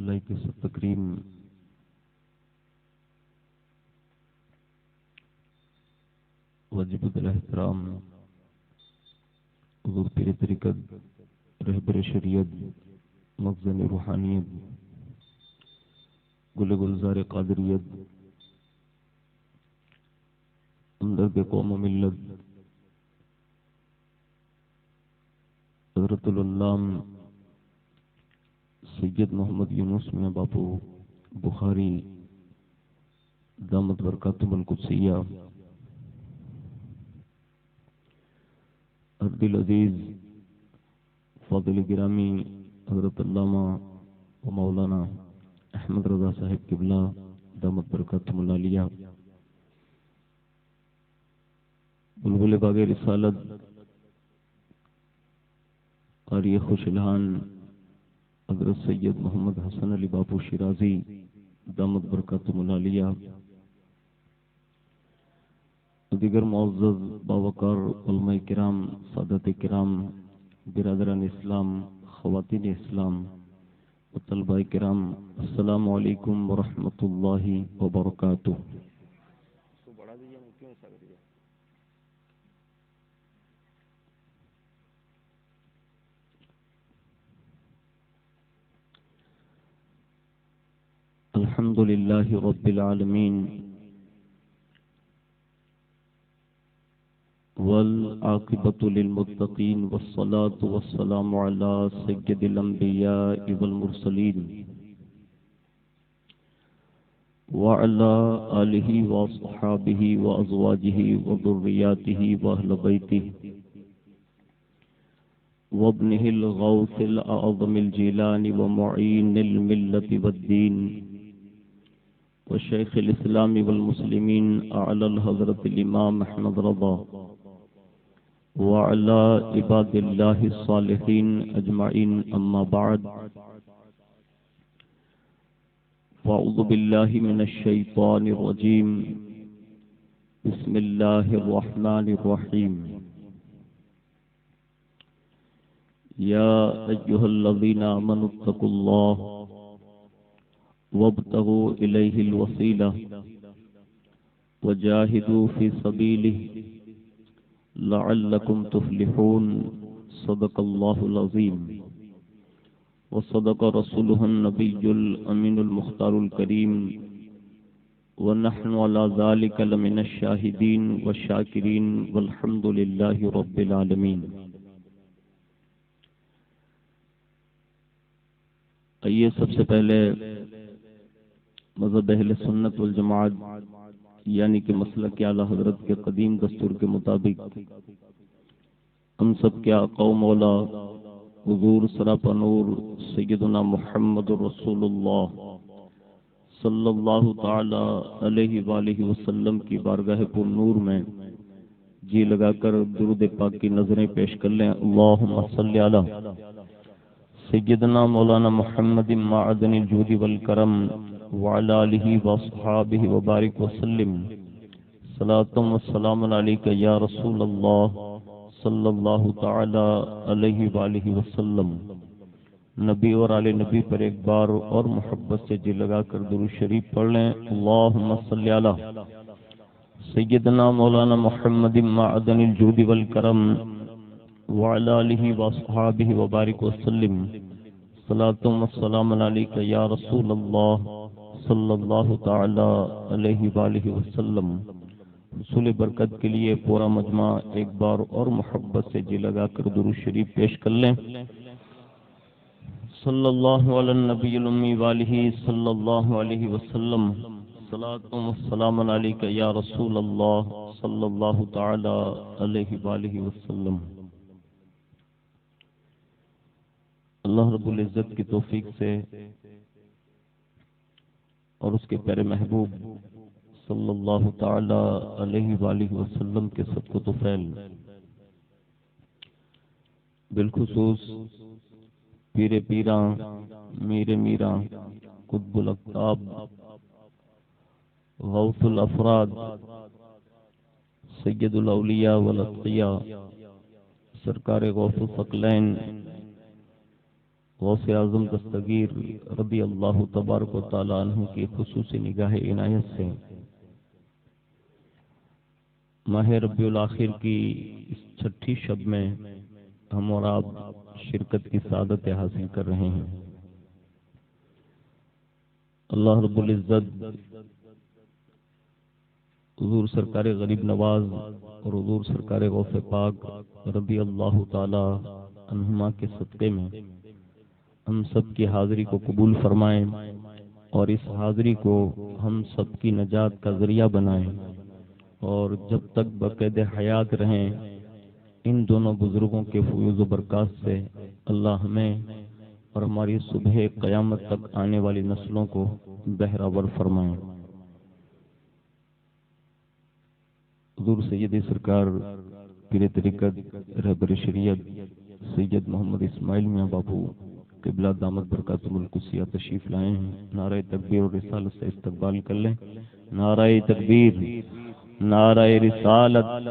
اللہ کی سب تکریم واجب الاحترام حضور پیر طریقت رہبر شریعت مخزن روحانیت گل گلزار قادریت ہمدرد قوم و ملت حضرت العلام سید محمد یونس میاں باپو بخاری دامت برکاتہم القدسیہ، ارد العزیز فاضل گرامی حضرت علامہ و مولانا احمد رضا صاحب قبلہ دامت برکاتہم العالیہ، بلبل باغ رسالت قاری خوش الہان حضرت سید محمد حسن علی باپو شیرازی دامت برکاتہم العالیہ، دیگر معزز باوقار علماء کرام، سادات کرام، برادران اسلام، خواتین اسلام و طلباء کرام، السلام علیکم ورحمۃ اللہ وبرکاتہ۔ الحمد للہ رب العالمین والعاقبۃ للمتقین والصلاة والسلام علی سید الانبیاء والمرسلین وعلى آلہ واصحابہ وازواجہ وذریاتہ واہل بیتہ وابنہ الغوث الاعظم الجیلانی ومعین الملت والدین وشیخ الاسلام والمسلمین اعلی الحضرت الامام احمد رضا وعلى عباد اللہ الصالحین اجمعین، اما بعد فاعوذ باللہ من الشیطان الرجیم، بسم اللہ الرحمن الرحیم، یا ایہا الذین آمنوا اتقوا اللہ وابتغوا الیہ الوسیلہ وجاہدوا فی سبیلہ لعلکم تفلحون، صدق اللہ العظیم وصدق رسولہ النبی الامین المختار الکریم ونحن علی ذلک لمن الشاہدین والشاکرین والحمد للہ رب العالمین۔ آئیے سب سے پہلے مذہب اہل سنت والجماعت یعنی کہ مسلک اعلیٰ حضرت کے قدیم دستور کے مطابق ہم سب کے آقا و مولا حضور سراپا نور سیدنا محمد رسول اللہ صلی اللہ تعالی علیہ وآلہ وسلم کی بارگاہ پر نور میں جی لگا کر درود پاک کی نظریں پیش کر لیں۔ اللہم صلی علی سیدنا مولانا محمد معدن الجود والکرم وعلی آلہ واصحابہ وبارک وسلم، صلاۃ و سلام علیک یا رسول اللہ صلی اللہ تعالی علیہ وآلہ وسلم۔ نبی اور آل نبی پر ایک بار اور محبت سے جی لگا کر درود شریف پڑھ لیں۔ اللہم صلی علی سیدنا مولانا محمد معدن الجود والکرم وعلی آلہ واصحابہ وبارک وسلم، صلاۃ و سلام علیک یا رسول اللہ صلی اللہ تعالی علیہ وآلہ وسلم۔ حصول برکت کے لیے پورا مجمع ایک بار اور محبت سے جی لگا کر درود شریف پیش کر لیں۔ صلی اللہ علی النبی الامی وآلہ صلی اللہ علیہ وسلم، صلاۃ و سلام علیک یا رسول اللہ صلی اللہ تعالی علیہ وآلہ وسلم۔ اللہ رب العزت کی توفیق سے اور اس کے پیارے محبوب صلی اللہ تعالی علیہ وآلہ وسلم کے صدق و طفیل بالخصوص پیر پیراں میر میراں قطب الاقطاب غوث الافراد سید الاولیاء والاتقیاء سرکار غوث الثقلین غوث اعظم دستگیر رضی اللہ تبارک و تعالی عنہ کی خصوصی نگاہ عنایت سے ماہ ربیع الاخر کی اس چھٹی شب میں ہم اور آپ شرکت کی سعادت حاصل کر رہے ہیں۔ اللہ رب العزت حضور سرکار غریب نواز اور حضور سرکار غوث پاک رضی اللہ تعالی عنہما کے صدقے میں ہم سب کی حاضری کو قبول فرمائیں اور اس حاضری کو ہم سب کی نجات کا ذریعہ بنائیں، اور جب تک بقید حیات رہیں ان دونوں بزرگوں کے فیوز و برکات سے اللہ ہمیں اور ہماری صبح قیامت تک آنے والی نسلوں کو بہرور فرمائیں۔ حضور سید سرکار پیر طریقت رہبر شریعت سید محمد اسماعیل میاں باپو قبلہ دامت برکاتہ القدسیہ تشریف لائے ہیں۔ نعرہ تکبیر اور رسالت سے استقبال کر لیں۔ نعرہ تکبیر، نعرہ رسالت،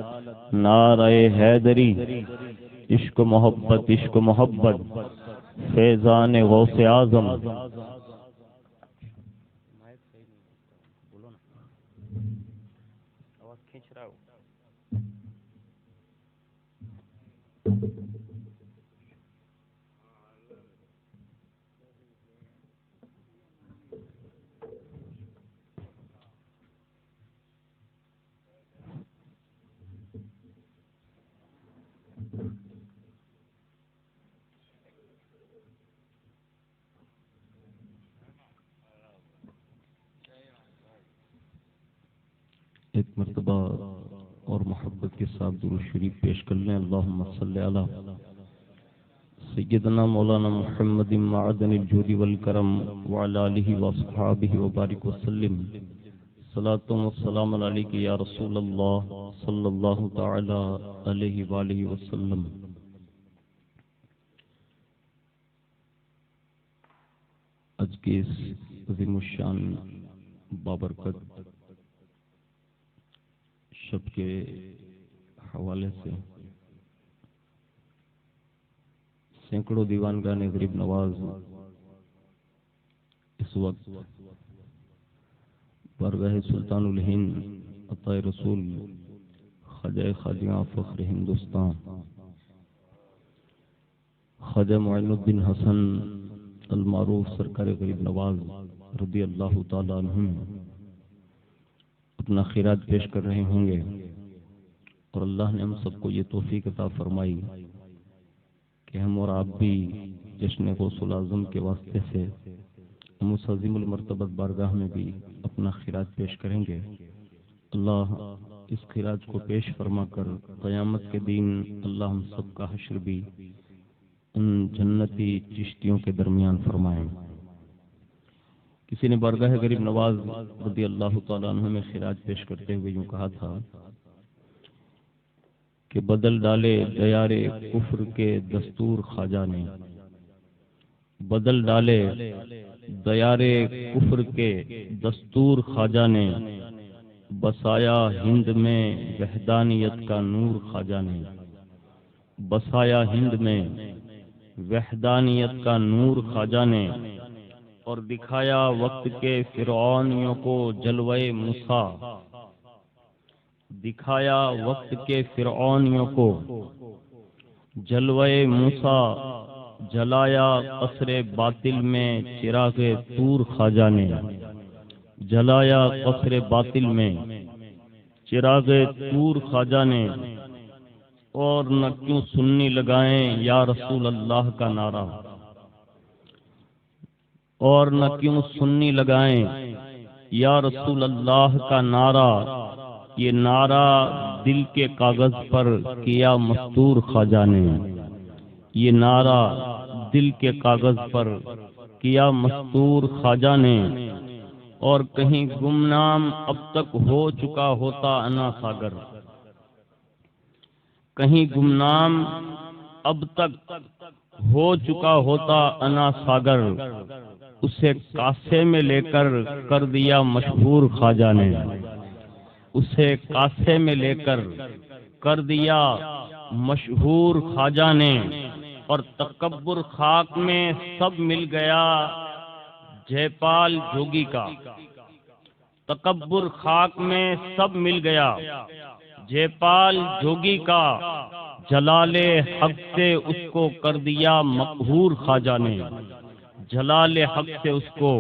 نعرہ حیدری، عشق و محبت، عشق و محبت، فیضان غوث اعظم۔ ایک مرتبہ اور محبت کے ساتھ درود شریف پیش کر لیں۔ اللہم صلی علی سیدنا مولانا محمد معدن الجود والکرم وعلی آلہ واصحابہ وبارک وسلم۔ صلاۃ و سلام علیک یا رسول اللہ صلی اللہ تعالی علیہ وآلہ وسلم۔ آج کے اس عظیم الشان بابرکت شب کے حوالے سے سینکڑوں دیوانگان غریب نواز اس وقت بارگاہ سلطان الہند عطا رسول خواجہ خواجہ فخر ہندوستان خواجہ معین الدین حسن المعروف سرکار غریب نواز رضی اللہ تعالی عنہ اپنا خیرات پیش کر رہے ہوں گے، اور اللہ نے ہم سب کو یہ توفیق عطا فرمائی کہ ہم اور آپ بھی جشن غوث الاعظم کے واسطے سے ہم اس عظیم المرتبت بارگاہ میں بھی اپنا خیرات پیش کریں گے۔ اللہ اس خیرات کو پیش فرما کر قیامت کے دن اللہ ہم سب کا حشر بھی ان جنتی چشتیوں کے درمیان فرمائیں۔ کسی نے بارگاہ غریب نواز رضی اللہ تعالیٰ عنہ میں خراج پیش کرتے ہوئے یوں کہا تھا کہ بدل ڈالے دیار کفر کے دستور خواجہ نے، بدل ڈالے دیار کفر کے دستور خواجہ نے، بسایا ہند میں وحدانیت کا نور خواجہ نے، بسایا ہند میں وحدانیت کا نور خواجہ نے، اور دکھایا وقت کے فرعونیوں کو جلوے موسیٰ، دکھایا وقت کے فرعونیوں کو جلوے موسیٰ، جلایا قصر باطل میں چراغ طور خواجہ نے، جلایا قصر باطل میں چراغ طور خواجہ نے، اور نہ کیوں سننی لگائیں یا رسول اللہ کا نعرہ، اور نہ کیوں سننی لگائیں یا رسول اللہ کا نعرہ، یہ نعرہ دل کے کاغذ پر کیا مستور خواجہ نے، یہ نعرہ دل کے کاغذ پر کیا مستور خواجہ نے، اور کہیں گمنام اب تک ہو چکا ہوتا انا ساگر، کہیں گمنام اب تک ہو چکا ہوتا انا ساگر، اسے کاسے میں لے کر دیا مشہور خواجہ نے، اسے کاسے میں لے کر دیا مشہور خواجہ نے، اور تکبر خاک میں سب مل گیا جے پال جوگی کا، تکبر خاک میں سب مل گیا جے پال جوگی کا، جلال حق سے اس کو کر دیا مقہور خواجہ نے، جلال حق سے اس کو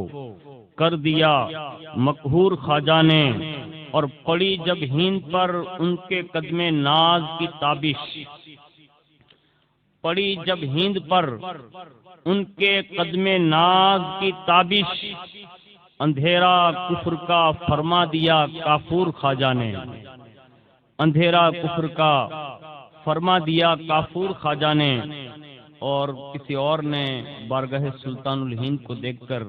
کر دیا مقہور خواجہ نے، اور پڑی جب ہند پر ان کے قدم ناز کی تابش، پڑی جب ہند پر ان کے قدم ناز کی تابش، اندھیرا کفر کا فرما دیا کافور خواجہ نے، اندھیرا کفر کا فرما دیا کافور خواجہ نے۔ اور کسی اور نے بارگاہ سلطان الہند کو دیکھ کر،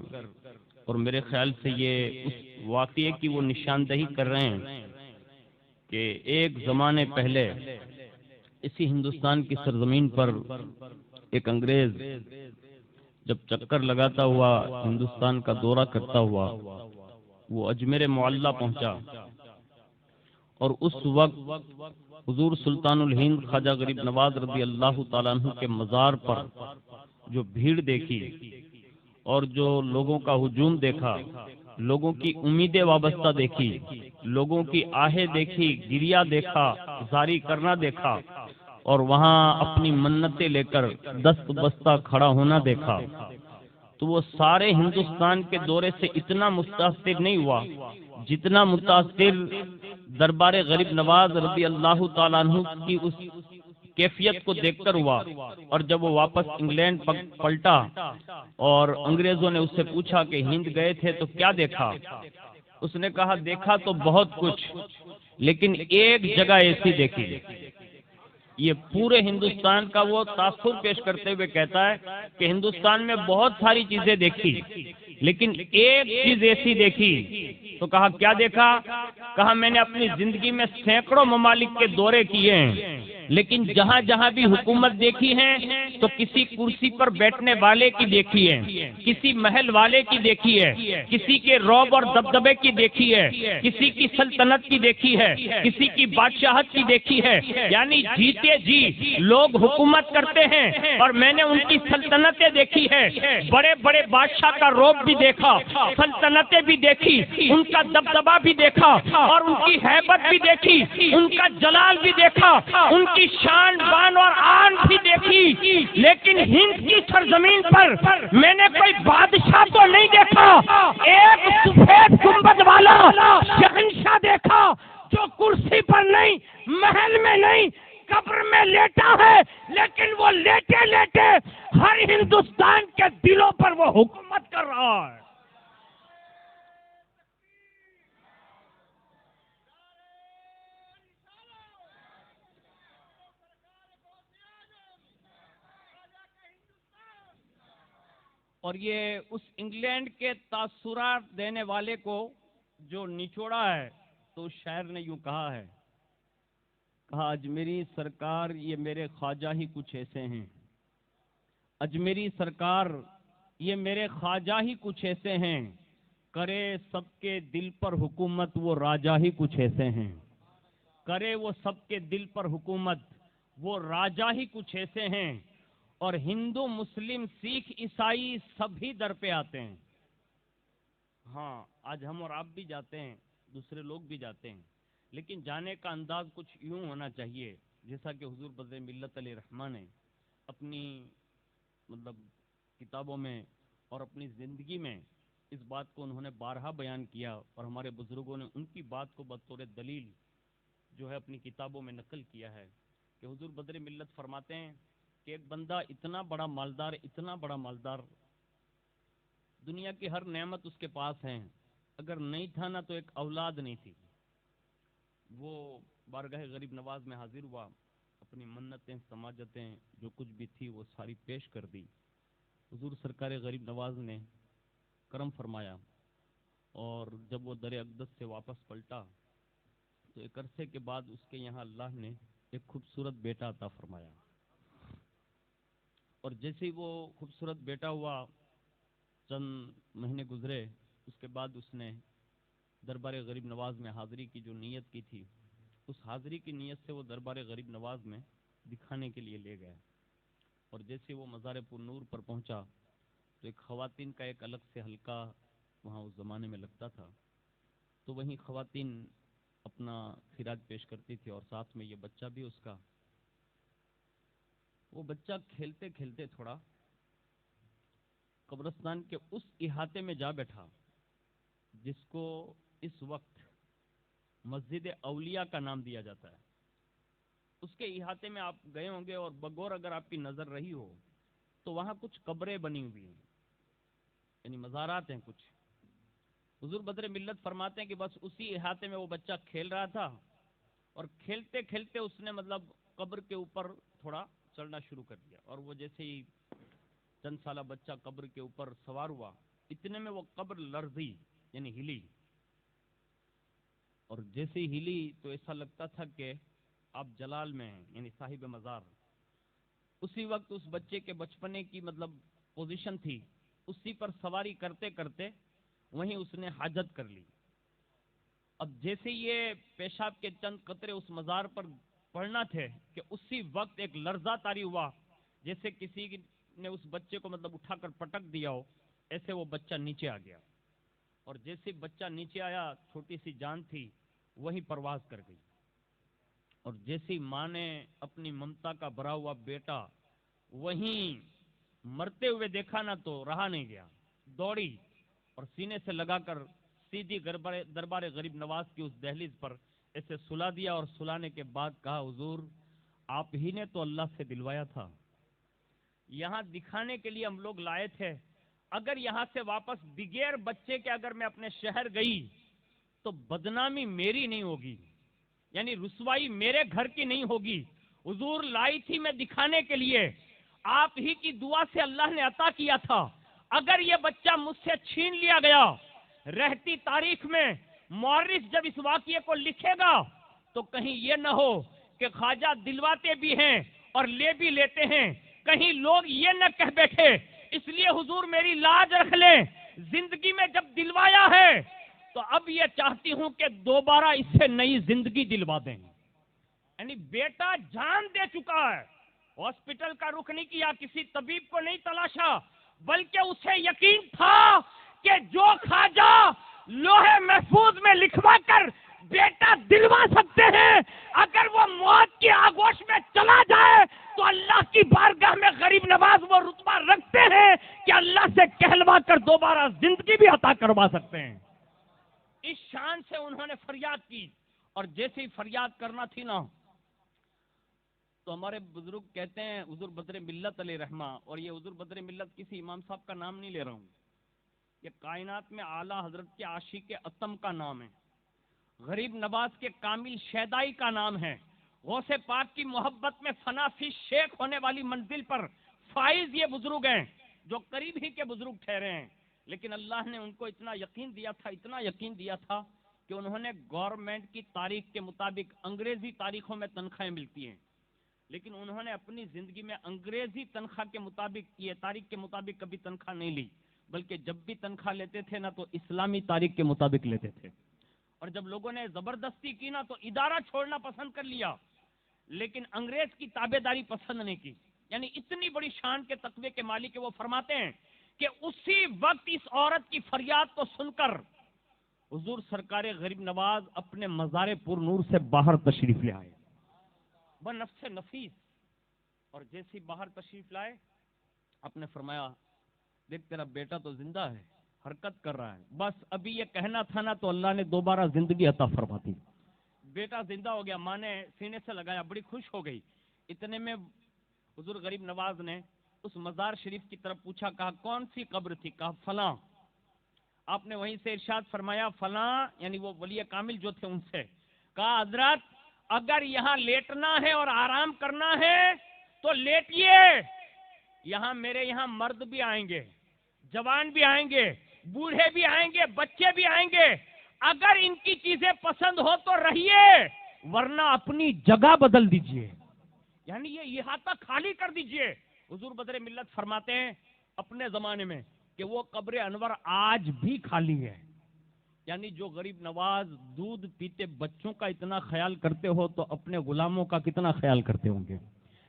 اور میرے خیال سے یہ اس واقعے کی وہ نشاندہی کر رہے ہیں کہ ایک زمانے پہلے اسی ہندوستان کی سرزمین پر ایک انگریز جب چکر لگاتا ہوا ہندوستان کا دورہ کرتا ہوا وہ اجمیر معلیٰ پہنچا، اور اس وقت حضور سلطان الہند خواجہ غریب نواز رضی اللہ تعالیٰ عنہ کے مزار پر جو بھیڑ دیکھی اور جو لوگوں کا ہجوم دیکھا، لوگوں کی امیدیں وابستہ دیکھی، لوگوں کی آہیں دیکھی، گریا دیکھا، زاری کرنا دیکھا، اور وہاں اپنی منتیں لے کر دست بستہ کھڑا ہونا دیکھا، تو وہ سارے ہندوستان کے دورے سے اتنا متاثر نہیں ہوا جتنا متاثر دربار غریب نواز رضی اللہ تعالیٰ عنہ کی اس کیفیت کو دیکھ کر ہوا۔ اور جب وہ واپس انگلینڈ پلٹا اور انگریزوں نے اس سے پوچھا کہ ہند گئے تھے تو کیا دیکھا، اس نے کہا دیکھا تو بہت کچھ، لیکن ایک جگہ ایسی دیکھی۔ یہ پورے ہندوستان کا وہ تاثر پیش کرتے ہوئے کہتا ہے کہ ہندوستان میں بہت ساری چیزیں دیکھی لیکن ایک چیز ایسی دیکھی، تو کہا کیا دیکھا؟ کہا میں نے اپنی زندگی میں سینکڑوں ممالک کے دورے کیے ہیں، لیکن جہاں جہاں بھی حکومت دیکھی ہے تو کسی کرسی پر بیٹھنے والے کی دیکھی ہے، کسی محل والے کی دیکھی ہے، کسی کے رعب اور دبدبے کی دیکھی ہے، کسی کی سلطنت کی دیکھی ہے، کسی کی بادشاہت کی دیکھی ہے۔ یعنی جیتے جی لوگ حکومت کرتے ہیں اور میں نے ان کی سلطنتیں دیکھی ہے، بڑے بڑے بادشاہ کا رعب بھی دیکھا، سلطنتیں بھی دیکھی، ان کا دبدبا بھی دیکھا، اور ان کی ہیبت بھی دیکھی، ان کا جلال بھی دیکھا، ان کی شان بان اور آن بھی دیکھی، لیکن ہند کی سرزمین پر میں نے کوئی بادشاہ تو نہیں دیکھا، ایک سفید گنبد والا شہنشاہ دیکھا جو کرسی پر نہیں، محل میں نہیں، قبر میں لیٹا ہے، لیکن وہ لیٹے لیٹے ہر ہندوستان کے دلوں پر وہ حکومت کر رہا ہے۔ اور یہ اس انگلینڈ کے تاثرات دینے والے کو جو نچوڑا ہے تو اس شاعر نے یوں کہا ہے، کہا اجمیری سرکار یہ میرے خواجہ ہی کچھ ایسے ہیں، اجمیری سرکار یہ میرے خواجہ ہی کچھ ایسے ہیں، کرے سب کے دل پر حکومت وہ راجہ ہی کچھ ایسے ہیں، کرے وہ سب کے دل پر حکومت وہ راجہ ہی کچھ ایسے ہیں، اور ہندو مسلم سکھ عیسائی سبھی در پہ آتے ہیں۔ ہاں آج ہم اور آپ بھی جاتے ہیں، دوسرے لوگ بھی جاتے ہیں، لیکن جانے کا انداز کچھ یوں ہونا چاہیے جیسا کہ حضور بدر ملت علیہ الرحمہ نے اپنی کتابوں میں اور اپنی زندگی میں اس بات کو انہوں نے بارہا بیان کیا، اور ہمارے بزرگوں نے ان کی بات کو بطور دلیل جو ہے اپنی کتابوں میں نقل کیا ہے کہ حضور بدر ملت فرماتے ہیں کہ ایک بندہ اتنا بڑا مالدار، اتنا بڑا مالدار، دنیا کی ہر نعمت اس کے پاس ہے، اگر نہیں تھا نا تو ایک اولاد نہیں تھی، وہ بارگاہ غریب نواز میں حاضر ہوا، اپنی منتیں سماجتیں جو کچھ بھی تھی وہ ساری پیش کر دی۔ حضور سرکار غریب نواز نے کرم فرمایا، اور جب وہ در اقدس سے واپس پلٹا تو ایک عرصے کے بعد اس کے یہاں اللہ نے ایک خوبصورت بیٹا عطا فرمایا، اور جیسے ہی وہ خوبصورت بیٹا ہوا، چند مہینے گزرے، اس کے بعد اس نے دربار غریب نواز میں حاضری کی جو نیت کی تھی، اس حاضری کی نیت سے وہ دربار غریب نواز میں دکھانے کے لیے لے گئے، اور جیسے وہ مزار پر نور پر پہنچا تو ایک خواتین کا ایک الگ سے حلقہ وہاں اس زمانے میں لگتا تھا، تو وہیں خواتین اپنا خراج پیش کرتی تھی اور ساتھ میں یہ بچہ بھی اس کا. وہ بچہ کھیلتے کھیلتے تھوڑا قبرستان کے اس احاطے میں جا بیٹھا جس کو اس وقت مسجد اولیاء کا نام دیا جاتا ہے. اس کے احاطے میں آپ گئے ہوں گے اور بغور اگر آپ کی نظر رہی ہو تو وہاں کچھ قبریں بنی ہوئی ہیں، یعنی مزارات ہیں کچھ. حضور بدر ملت فرماتے ہیں کہ بس اسی احاطے میں وہ بچہ کھیل رہا تھا اور کھیلتے کھیلتے اس نے مطلب قبر کے اوپر تھوڑا چڑھنا شروع کر دیا، اور وہ جیسے ہی چند سالہ بچہ قبر کے اوپر سوار ہوا اتنے میں وہ قبر لرزی، یعنی ہلی، اور جیسے ہی ہلی تو ایسا لگتا تھا کہ آپ جلال میں ہیں، یعنی صاحب مزار. اسی وقت اس بچے کے بچپنے کی مطلب پوزیشن تھی، اسی پر سواری کرتے کرتے وہیں اس نے حاجت کر لی. اب جیسے یہ پیشاب کے چند قطرے اس مزار پر پڑنا تھے کہ اسی وقت ایک لرزہ طاری ہوا، جیسے کسی نے اس بچے کو مطلب اٹھا کر پٹک دیا ہو، ایسے وہ بچہ نیچے آ گیا. اور جیسے بچہ نیچے آیا چھوٹی سی جان تھی وہی پرواز کر گئی. اور جیسی ماں نے اپنی ممتا کا بھرا ہوا بیٹا وہیں مرتے ہوئے دیکھا نا تو رہا نہیں گیا، دوڑی اور سینے سے لگا کر سیدھی دربار غریب نواز کی اس دہلیز پر ایسے سلا دیا، اور سلانے کے بعد کہا حضور آپ ہی نے تو اللہ سے دلوایا تھا، یہاں دکھانے کے لیے ہم لوگ لائے تھے، اگر یہاں سے واپس بغیر بچے کے اگر میں اپنے شہر گئی تو بدنامی میری نہیں ہوگی، یعنی رسوائی میرے گھر کی نہیں ہوگی. حضور لائی تھی میں دکھانے کے لیے، آپ ہی کی دعا سے اللہ نے عطا کیا تھا، اگر یہ بچہ مجھ سے چھین لیا گیا، رہتی تاریخ میں مورخ جب اس واقعے کو لکھے گا تو کہیں یہ نہ ہو کہ خواجہ دلواتے بھی ہیں اور لے بھی لیتے ہیں، کہیں لوگ یہ نہ کہہ بیٹھے. اس لیے حضور میری لاج رکھ لیں، زندگی میں جب دلوایا ہے تو اب یہ چاہتی ہوں کہ دوبارہ اس سے نئی زندگی دلوا دیں. یعنی بیٹا جان دے چکا ہے، ہاسپٹل کا رخ نہیں کیا، کسی طبیب کو نہیں تلاشا، بلکہ اسے یقین تھا کہ جو خواجہ لوہے محفوظ میں لکھوا کر بیٹا دلوا سکتے ہیں، اگر وہ موت کی آگوش میں چلا جائے تو اللہ کی بارگاہ میں غریب نواز وہ رتبہ رکھتے ہیں کہ اللہ سے کہلوا کر دوبارہ زندگی بھی عطا کروا سکتے ہیں. اس شان سے انہوں نے فریاد کی، اور جیسے ہی فریاد کرنا تھی نا تو ہمارے بزرگ کہتے ہیں حضور بدر ملت علیہ رحمہ، اور یہ حضور بدر ملت کسی امام صاحب کا نام نہیں لے رہا ہوں، یہ کائنات میں اعلیٰ حضرت کے عاشق اتم کا نام ہے، غریب نواز کے کامل شیدائی کا نام ہے، غوث پاک کی محبت میں فنا فی شیخ ہونے والی منزل پر فائز یہ بزرگ ہیں جو قریب ہی کے بزرگ ٹھہرے ہیں. لیکن اللہ نے ان کو اتنا یقین دیا تھا، اتنا یقین دیا تھا کہ انہوں نے گورنمنٹ کی تاریخ کے مطابق، انگریزی تاریخوں میں تنخواہیں ملتی ہیں، لیکن انہوں نے اپنی زندگی میں انگریزی تنخواہ کے مطابق، یہ تاریخ کے مطابق کبھی تنخواہ نہیں لی، بلکہ جب بھی تنخواہ لیتے تھے نا تو اسلامی تاریخ کے مطابق لیتے تھے. اور جب لوگوں نے زبردستی کی نا تو ادارہ چھوڑنا پسند کر لیا، لیکن انگریز کی تابع داری پسند نہیں کی. یعنی اتنی بڑی شان کے تقوی کے مالک وہ فرماتے ہیں کہ اسی وقت اس عورت کی فریاد کو سن کر حضور سرکار غریب نواز اپنے مزار پر نور سے باہر تشریف لے آئے بنفس نفیس. اور جیسے باہر تشریف لائے آپ نے فرمایا دیکھ تیرا بیٹا تو زندہ ہے، حرکت کر رہا ہے، بس ابھی یہ کہنا تھا نا تو اللہ نے دوبارہ زندگی عطا فرما دی. بیٹا زندہ ہو گیا، ماں نے سینے سے لگایا، بڑی خوش ہو گئی. اتنے میں حضور غریب نواز نے اس مزار شریف کی طرف پوچھا، کہا کون سی قبر تھی؟ کہا فلاں. آپ نے وہیں سے ارشاد فرمایا فلاں یعنی وہ ولی کامل جو تھے ان سے کہا حضرت اگر یہاں لیٹنا ہے اور آرام کرنا ہے تو لیٹیے، یہاں میرے یہاں مرد بھی آئیں گے، جوان بھی آئیں گے، بوڑھے بھی آئیں گے، بچے بھی آئیں گے، اگر ان کی چیزیں پسند ہو تو رہیے ورنہ اپنی جگہ بدل دیجئے، یعنی یہ احاطہ خالی کر دیجئے. حضور بدر ملت فرماتے ہیں اپنے زمانے میں کہ وہ قبر انور آج بھی خالی ہے. یعنی جو غریب نواز دودھ پیتے بچوں کا اتنا خیال کرتے ہو تو اپنے غلاموں کا کتنا خیال کرتے ہوں گے.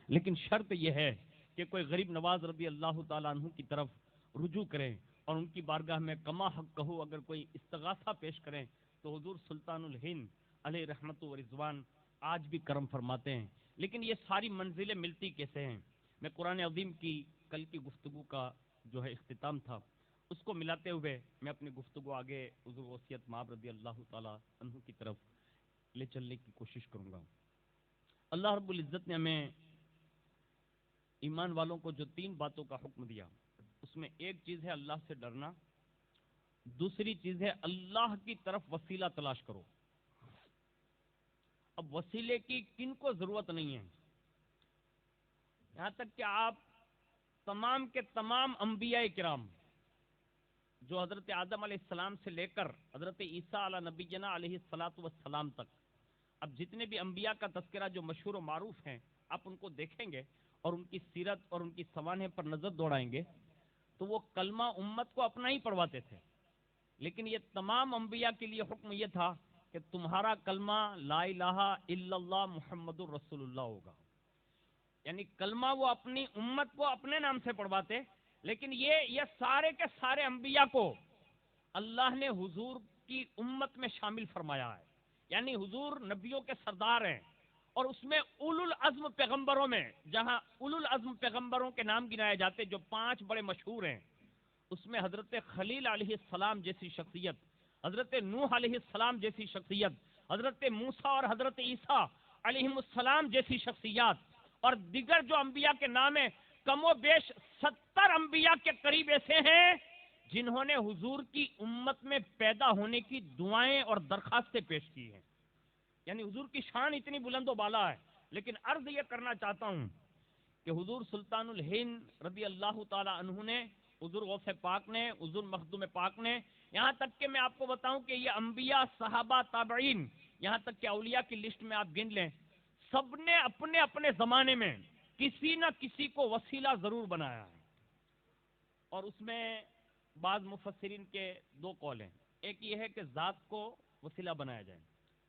لیکن شرط یہ ہے کہ کوئی غریب نواز رضی اللہ تعالیٰ عنہ کی طرف رجوع کریں اور ان کی بارگاہ میں کما حق کہو اگر کوئی استغاثہ پیش کریں تو حضور سلطان الہند علیہ رحمت و رضوان آج بھی کرم فرماتے ہیں. لیکن یہ ساری منزلیں ملتی کیسے ہیں؟ میں قرآن عظیم کی کل کی گفتگو کا جو ہے اختتام تھا اس کو ملاتے ہوئے میں اپنی گفتگو آگے حضور غوثیت مآب رضی اللہ تعالیٰ عنہ کی طرف لے چلنے کی کوشش کروں گا. اللہ رب العزت نے ہمیں ایمان والوں کو جو 3 باتوں کا حکم دیا اس میں ایک چیز ہے اللہ سے ڈرنا، دوسری چیز ہے اللہ کی طرف وسیلہ تلاش کرو. اب وسیلے کی کن کو ضرورت نہیں ہے، یہاں تک کہ آپ تمام کے تمام انبیاء کرام جو حضرت آدم علیہ السلام سے لے کر حضرت عیسیٰ علیہ نبینا علیہ السلام تک اب جتنے بھی انبیاء کا تذکرہ جو مشہور و معروف ہیں آپ ان کو دیکھیں گے اور ان کی سیرت اور ان کی سوانح پر نظر دوڑائیں گے تو وہ کلمہ امت کو اپنا ہی پڑھواتے تھے. لیکن یہ تمام انبیاء کے لیے حکم یہ تھا کہ تمہارا کلمہ لا الہ الا اللہ محمد الرسول اللہ ہوگا. یعنی کلمہ وہ اپنی امت کو اپنے نام سے پڑھواتے، لیکن یہ سارے کے سارے انبیاء کو اللہ نے حضور کی امت میں شامل فرمایا ہے. یعنی حضور نبیوں کے سردار ہیں اور اس میں اولو العزم پیغمبروں میں جہاں اولو العزم پیغمبروں کے نام گنائے جاتے جو 5 بڑے مشہور ہیں اس میں حضرت خلیل علیہ السلام جیسی شخصیت، حضرت نوح علیہ السلام جیسی شخصیت، حضرت موسیٰ اور حضرت عیسیٰ علیہ السلام جیسی شخصیات اور دیگر جو انبیاء کے نام ہیں کم و بیش 70 انبیاء کے قریب ایسے ہیں جنہوں نے حضور کی امت میں پیدا ہونے کی دعائیں اور درخواستیں پیش کی ہیں. یعنی حضور کی شان اتنی بلند و بالا ہے. لیکن عرض یہ کرنا چاہتا ہوں کہ حضور سلطان الہند رضی اللہ تعالی عنہ نے، حضور غوث پاک نے، حضور مخدوم پاک نے، یہاں تک کہ میں آپ کو بتاؤں کہ یہ انبیاء، صحابہ، تابعین، یہاں تک کہ اولیاء کی لسٹ میں آپ گن لیں، سب نے اپنے اپنے زمانے میں کسی نہ کسی کو وسیلہ ضرور بنایا ہے. اور اس میں بعض مفسرین کے 2 قول ہیں. ایک یہ ہے کہ ذات کو وسیلہ بنایا جائے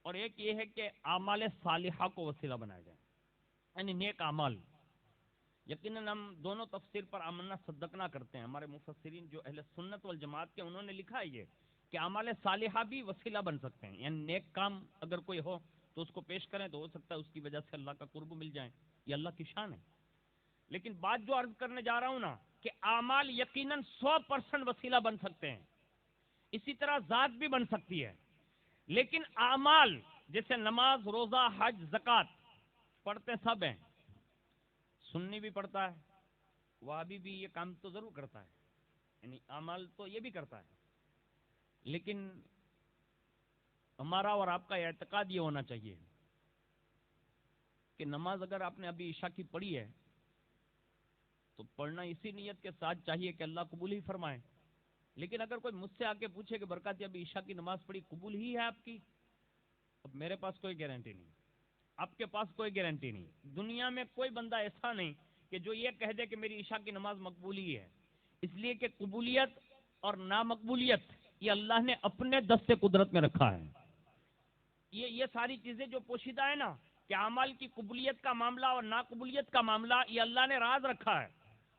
اور ایک یہ ہے کہ اعمال صالحہ کو وسیلہ بنایا جائے، یعنی نیک اعمال. یقیناً ہم دونوں تفسیر پر آمنا صدقنا کرتے ہیں. ہمارے مفسرین جو اہل سنت والجماعت کے انہوں نے لکھا ہے یہ کہ اعمال صالحہ بھی وسیلہ بن سکتے ہیں. یعنی نیک کام اگر کوئی ہو تو اس کو پیش کریں تو ہو سکتا ہے اس کی وجہ سے اللہ کا قرب مل جائے. یہ اللہ کی شان ہے. لیکن بات جو عرض کرنے جا رہا ہوں نا کہ اعمال یقیناً 100% وسیلہ بن سکتے ہیں، اسی طرح ذات بھی بن سکتی ہے. لیکن اعمال جیسے نماز، روزہ، حج، زکوٰۃ پڑھتے سب ہیں، سنی بھی پڑھتا ہے، وہابی بھی یہ کام تو ضرور کرتا ہے، یعنی اعمال تو یہ بھی کرتا ہے. لیکن ہمارا اور آپ کا اعتقاد یہ ہونا چاہیے کہ نماز اگر آپ نے ابھی عشاء کی پڑھی ہے تو پڑھنا اسی نیت کے ساتھ چاہیے کہ اللہ قبول ہی فرمائے. لیکن اگر کوئی مجھ سے آ کے پوچھے کہ برکات ابھی عشاء کی نماز پڑھی قبول ہی ہے آپ کی، اب میرے پاس کوئی گارنٹی نہیں، آپ کے پاس کوئی گارنٹی نہیں. دنیا میں کوئی بندہ ایسا نہیں کہ جو یہ کہہ دے کہ میری عشاء کی نماز مقبول ہی ہے. اس لیے کہ قبولیت اور نامقبولیت یہ اللہ نے اپنے دست قدرت میں رکھا ہے. یہ ساری چیزیں جو پوشیدہ ہے نا کہ اعمال کی قبولیت کا معاملہ اور ناقبولیت کا معاملہ یہ اللہ نے راز رکھا ہے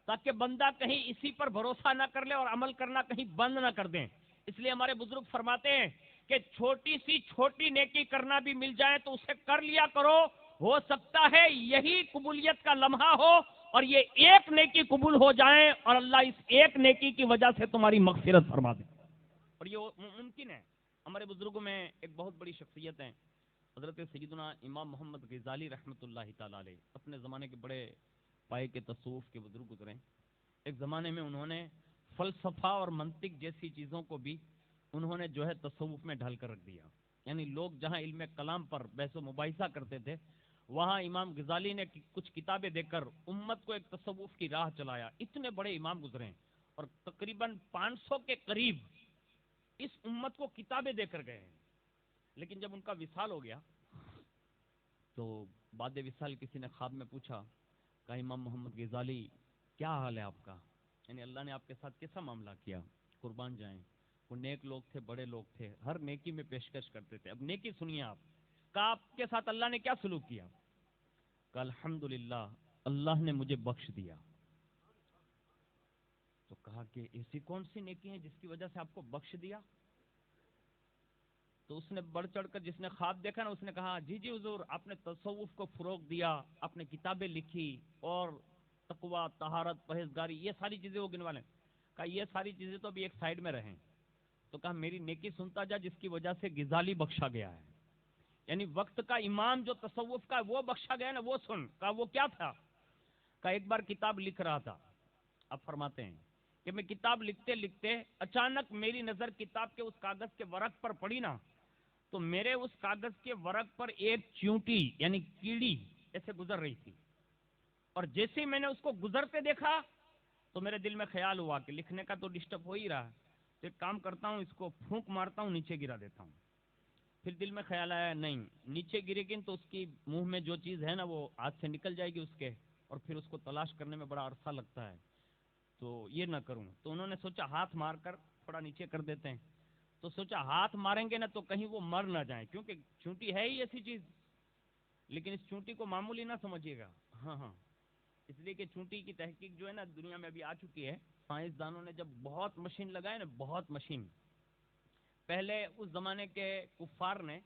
تاکہ بندہ کہیں اسی پر بھروسہ نہ کر لے اور عمل کرنا کہیں بند نہ کر دیں. اس لیے ہمارے بزرگ فرماتے ہیں کہ چھوٹی سی چھوٹی نیکی کرنا بھی مل جائے تو اسے کر لیا کرو، ہو سکتا ہے یہی قبولیت کا لمحہ ہو اور یہ ایک نیکی قبول ہو جائے اور اللہ اس ایک نیکی کی وجہ سے تمہاری مغفرت فرما دے. اور یہ ممکن ہے. ہمارے بزرگوں میں ایک بہت بڑی شخصیت ہیں حضرت سیدنا امام محمد غزالی رحمۃ اللہ تعالی علیہ، اپنے زمانے کے بڑے پائے کے تصوف کے بزرگ گزرے. ایک زمانے میں انہوں نے فلسفہ اور منطق جیسی چیزوں کو بھی انہوں نے جو ہے تصوف میں ڈھال کر رکھ دیا. یعنی لوگ جہاں علم کلام پر بحث و مباحثہ کرتے تھے وہاں امام غزالی نے کچھ کتابیں دے کر امت کو ایک تصوف کی راہ چلایا. اتنے بڑے امام گزرے اور تقریباً 500 کے قریب اس امت کو کتابیں دے کر گئے ہیں. لیکن جب ان کا وصال ہو گیا تو بعد وصال کسی نے خواب میں پوچھا کہ امام محمد غزالی کیا حال ہے آپ کا، یعنی اللہ نے آپ کے ساتھ کیسا معاملہ کیا؟ قربان جائیں، وہ نیک لوگ تھے، بڑے لوگ تھے، ہر نیکی میں پیشکش کرتے تھے. اب نیکی سنیے آپ. کہا آپ کے ساتھ اللہ نے کیا سلوک کیا؟ کہ الحمدللہ اللہ نے مجھے بخش دیا. تو کہا کہ ایسی کون سی نیکی ہے جس کی وجہ سے آپ کو بخش دیا؟ تو اس نے بڑھ چڑھ کر، جس نے خواب دیکھا نا، اس نے کہا جی جی حضور، آپ نے تصوف کو فروغ دیا، آپ نے کتابیں لکھی، اور تقوی، طہارت، پرہیزگاری، یہ ساری چیزیں وہ گنوا لیں۔ کہا یہ ساری چیزیں تو ابھی ایک سائیڈ میں رہیں۔ تو کہا میری نیکی سنتا جا جس کی وجہ سے غزالی بخشا گیا ہے، یعنی وقت کا امام جو تصوف کا وہ بخشا گیا نا، وہ سن۔ کہا وہ کیا تھا؟ کہا ایک بار کتاب لکھ رہا تھا، اب فرماتے ہیں کہ میں کتاب لکھتے لکھتے اچانک میری نظر کتاب کے اس کاغذ کے ورق پر پڑی نا، تو میرے اس کاغذ کے ورق پر ایک چیونٹی یعنی کیڑی ایسے گزر رہی تھی، اور جیسے ہی میں نے اس کو گزرتے دیکھا تو میرے دل میں خیال ہوا کہ لکھنے کا تو ڈسٹرب ہو ہی رہا ہے، تو ایک کام کرتا ہوں، اس کو پھونک مارتا ہوں، نیچے گرا دیتا ہوں۔ پھر دل میں خیال آیا نہیں، نیچے گرے گی تو اس کی منہ میں جو چیز ہے نا وہ ہاتھ سے نکل جائے گی اس کے، اور پھر اس کو تلاش کرنے میں بڑا عرصہ لگتا ہے، تو یہ نہ کروں۔ تو انہوں نے سوچا ہاتھ مار کر تھوڑا نیچے کر دیتے ہیں، تو سوچا ہاتھ ماریں گے نا تو کہیں وہ مر نہ جائیں، کیونکہ چونٹی ہے ہی ایسی چیز، لیکن اس چونٹی کو معمولی نہ سمجھیے گا، ہاں ہاں، اس لیے کہ چونٹی کی تحقیق جو ہے نا دنیا میں ابھی آ چکی ہے، سائنسدانوں نے جب بہت مشین لگائے نا، بہت مشین، پہلے اس زمانے کے کفار نے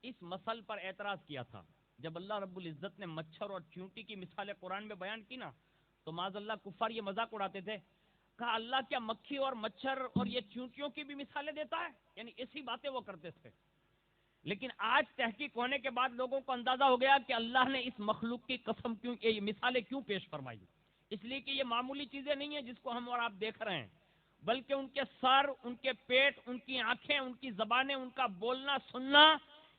اس مسئلے پر اعتراض کیا تھا، جب اللہ رب العزت نے مچھر اور چونٹی کی مثالیں قرآن میں بیان کی نا، تو معاذ اللہ کفار یہ مذاق اڑاتے تھے، کہا اللہ کیا مکھی اور مچھر اور یہ چونٹیوں کی بھی مثالیں دیتا ہے؟ یعنی ایسی باتیں وہ کرتے تھے۔ لیکن آج تحقیق ہونے کے بعد لوگوں کو اندازہ ہو گیا کہ اللہ نے اس مخلوق کی قسم کیوں، یہ مثالیں کیوں پیش فرمائی، اس لیے کہ یہ معمولی چیزیں نہیں ہیں جس کو ہم اور آپ دیکھ رہے ہیں، بلکہ ان کے سر، ان کے پیٹ، ان کی آنکھیں، ان کی زبانیں، ان کا بولنا سننا،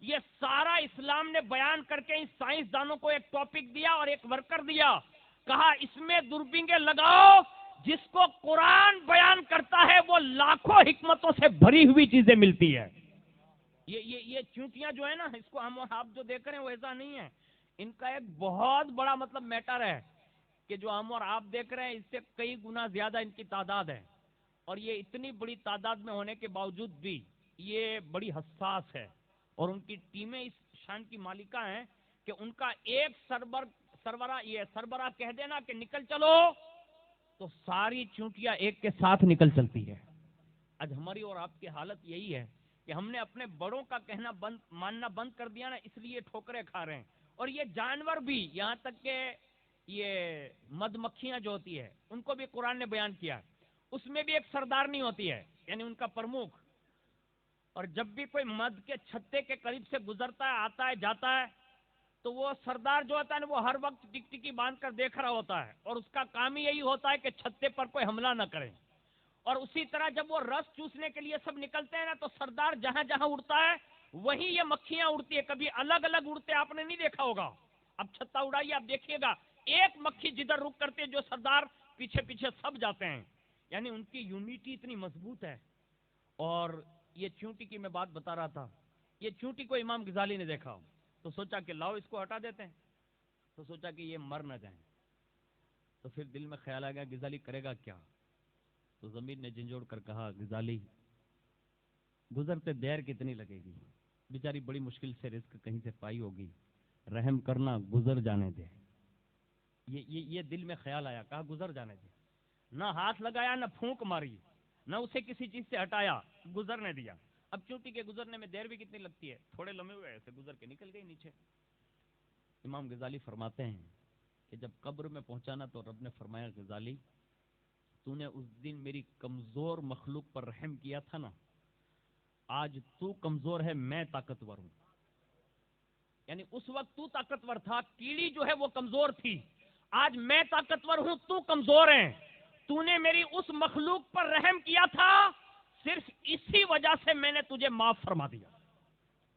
یہ سارا اسلام نے بیان کر کے ان سائنسدانوں کو ایک ٹاپک دیا اور ایک ورکر دیا، کہا اس میں دوربینیں لگاؤ، جس کو قرآن بیان کرتا ہے وہ لاکھوں حکمتوں سے بھری ہوئی چیزیں ملتی ہے۔ یہ چونٹیاں جو ہے نا، اس کو ہم اور آپ جو دیکھ رہے ہیں وہ ایسا نہیں ہے، ان کا ایک بہت بڑا مطلب میٹر ہے کہ جو ہم اور آپ دیکھ رہے ہیں اس سے کئی گنا زیادہ ان کی تعداد ہے، اور یہ اتنی بڑی تعداد میں ہونے کے باوجود بھی یہ بڑی حساس ہے، اور ان کی ٹیمیں اس شان کی مالکہ ہیں کہ ان کا ایک سربراہ کہہ دینا کہ نکل چلو تو ساری چونٹیاں ایک کے ساتھ نکل چلتی ہے۔ آج ہماری اور آپ کی حالت یہی ہے کہ ہم نے اپنے بڑوں کا کہنا ماننا بند کر دیا نا، اس لیے ٹھوکریں کھا رہے ہیں، اور یہ جانور بھی، یہاں تک کہ یہ مد مکھیاں جو ہوتی ہے ان کو بھی قرآن نے بیان کیا، اس میں بھی ایک سردارنی ہوتی ہے، یعنی ان کا پرمکھ، اور جب بھی کوئی مد کے چھتے کے قریب سے گزرتا ہے، آتا ہے، جاتا ہے، تو وہ سردار جو ہوتا ہے نا وہ ہر وقت ٹکٹکی باندھ کر دیکھ رہا ہوتا ہے، اور اس کا کام ہی یہی ہوتا ہے کہ چھتے پر کوئی حملہ نہ کرے۔ اور اسی طرح جب وہ رس چوسنے کے لیے سب نکلتے ہیں نا، تو سردار جہاں جہاں اڑتا ہے وہیں یہ مکھیاں اڑتی ہے، کبھی الگ الگ اڑتے آپ نے نہیں دیکھا ہوگا، اب چھتا اڑائیے آپ دیکھیے گا، ایک مکھی جدھر رک کرتے ہیں جو سردار پیچھے پیچھے سب جاتے ہیں، یعنی ان کی یونٹی اتنی مضبوط ہے۔ اور یہ چونٹی کی میں بات بتا رہا تھا، یہ چونٹی کو امام غزالی نے دیکھا تو سوچا کہ لاؤ اس کو ہٹا دیتے ہیں، تو سوچا کہ یہ مر نہ جائیں، تو پھر دل میں خیال آ گیا غزالی کرے گا کیا؟ تو ضمیر نے جھنجھوڑ کر کہا غزالی گزرتے دیر کتنی لگے گی، بیچاری بڑی مشکل سے رزق کہیں سے پائی ہوگی، رحم کرنا، گزر جانے دے۔ یہ دل میں خیال آیا، کہا گزر جانے دے، نہ ہاتھ لگایا، نہ پھونک ماری، نہ اسے کسی چیز سے ہٹایا، گزرنے دیا۔ اب چونٹی کے گزرنے میں دیر بھی کتنی لگتی ہے، تھوڑے لمحے ہوئے ایسے گزر کے نکل گئی نیچے۔ امام غزالی فرماتے ہیں کہ جب قبر میں پہنچانا تو رب نے فرمایا غزالی تو نے اس دن میری کمزور مخلوق پر رحم کیا تھا نا، آج تو کمزور ہے، میں طاقتور ہوں، یعنی اس وقت تو طاقتور تھا، کیڑی جو ہے وہ کمزور تھی، آج میں طاقتور ہوں، تو کمزور ہے، تو نے میری اس مخلوق پر رحم کیا تھا، صرف اسی وجہ سے میں نے تجھے معاف فرما دیا،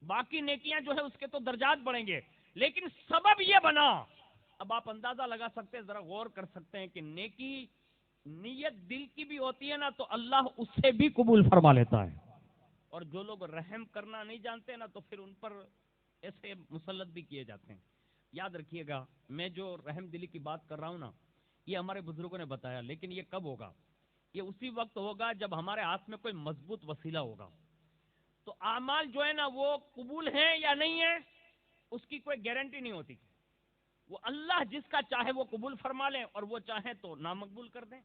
باقی نیکیاں جو ہے اس کے تو درجات بڑھیں گے، لیکن سبب یہ بنا۔ اب آپ اندازہ لگا سکتے ہیں، ذرا غور کر سکتے ہیں کہ نیکی نیت دل کی بھی ہوتی ہے نا تو اللہ اس سے بھی قبول فرما لیتا ہے، اور جو لوگ رحم کرنا نہیں جانتے نا تو پھر ان پر ایسے مسلط بھی کیے جاتے ہیں۔ یاد رکھیے گا، میں جو رحم دلی کی بات کر رہا ہوں نا، یہ ہمارے بزرگوں نے بتایا، لیکن یہ کب ہوگا؟ یہ اسی وقت ہوگا جب ہمارے ہاتھ میں کوئی مضبوط وسیلہ ہوگا، تو اعمال جو ہے نا وہ قبول ہیں یا نہیں ہیں اس کی کوئی گارنٹی نہیں ہوتی، وہ اللہ جس کا چاہے وہ قبول فرما لیں اور وہ چاہیں تو نامقبول کر دیں۔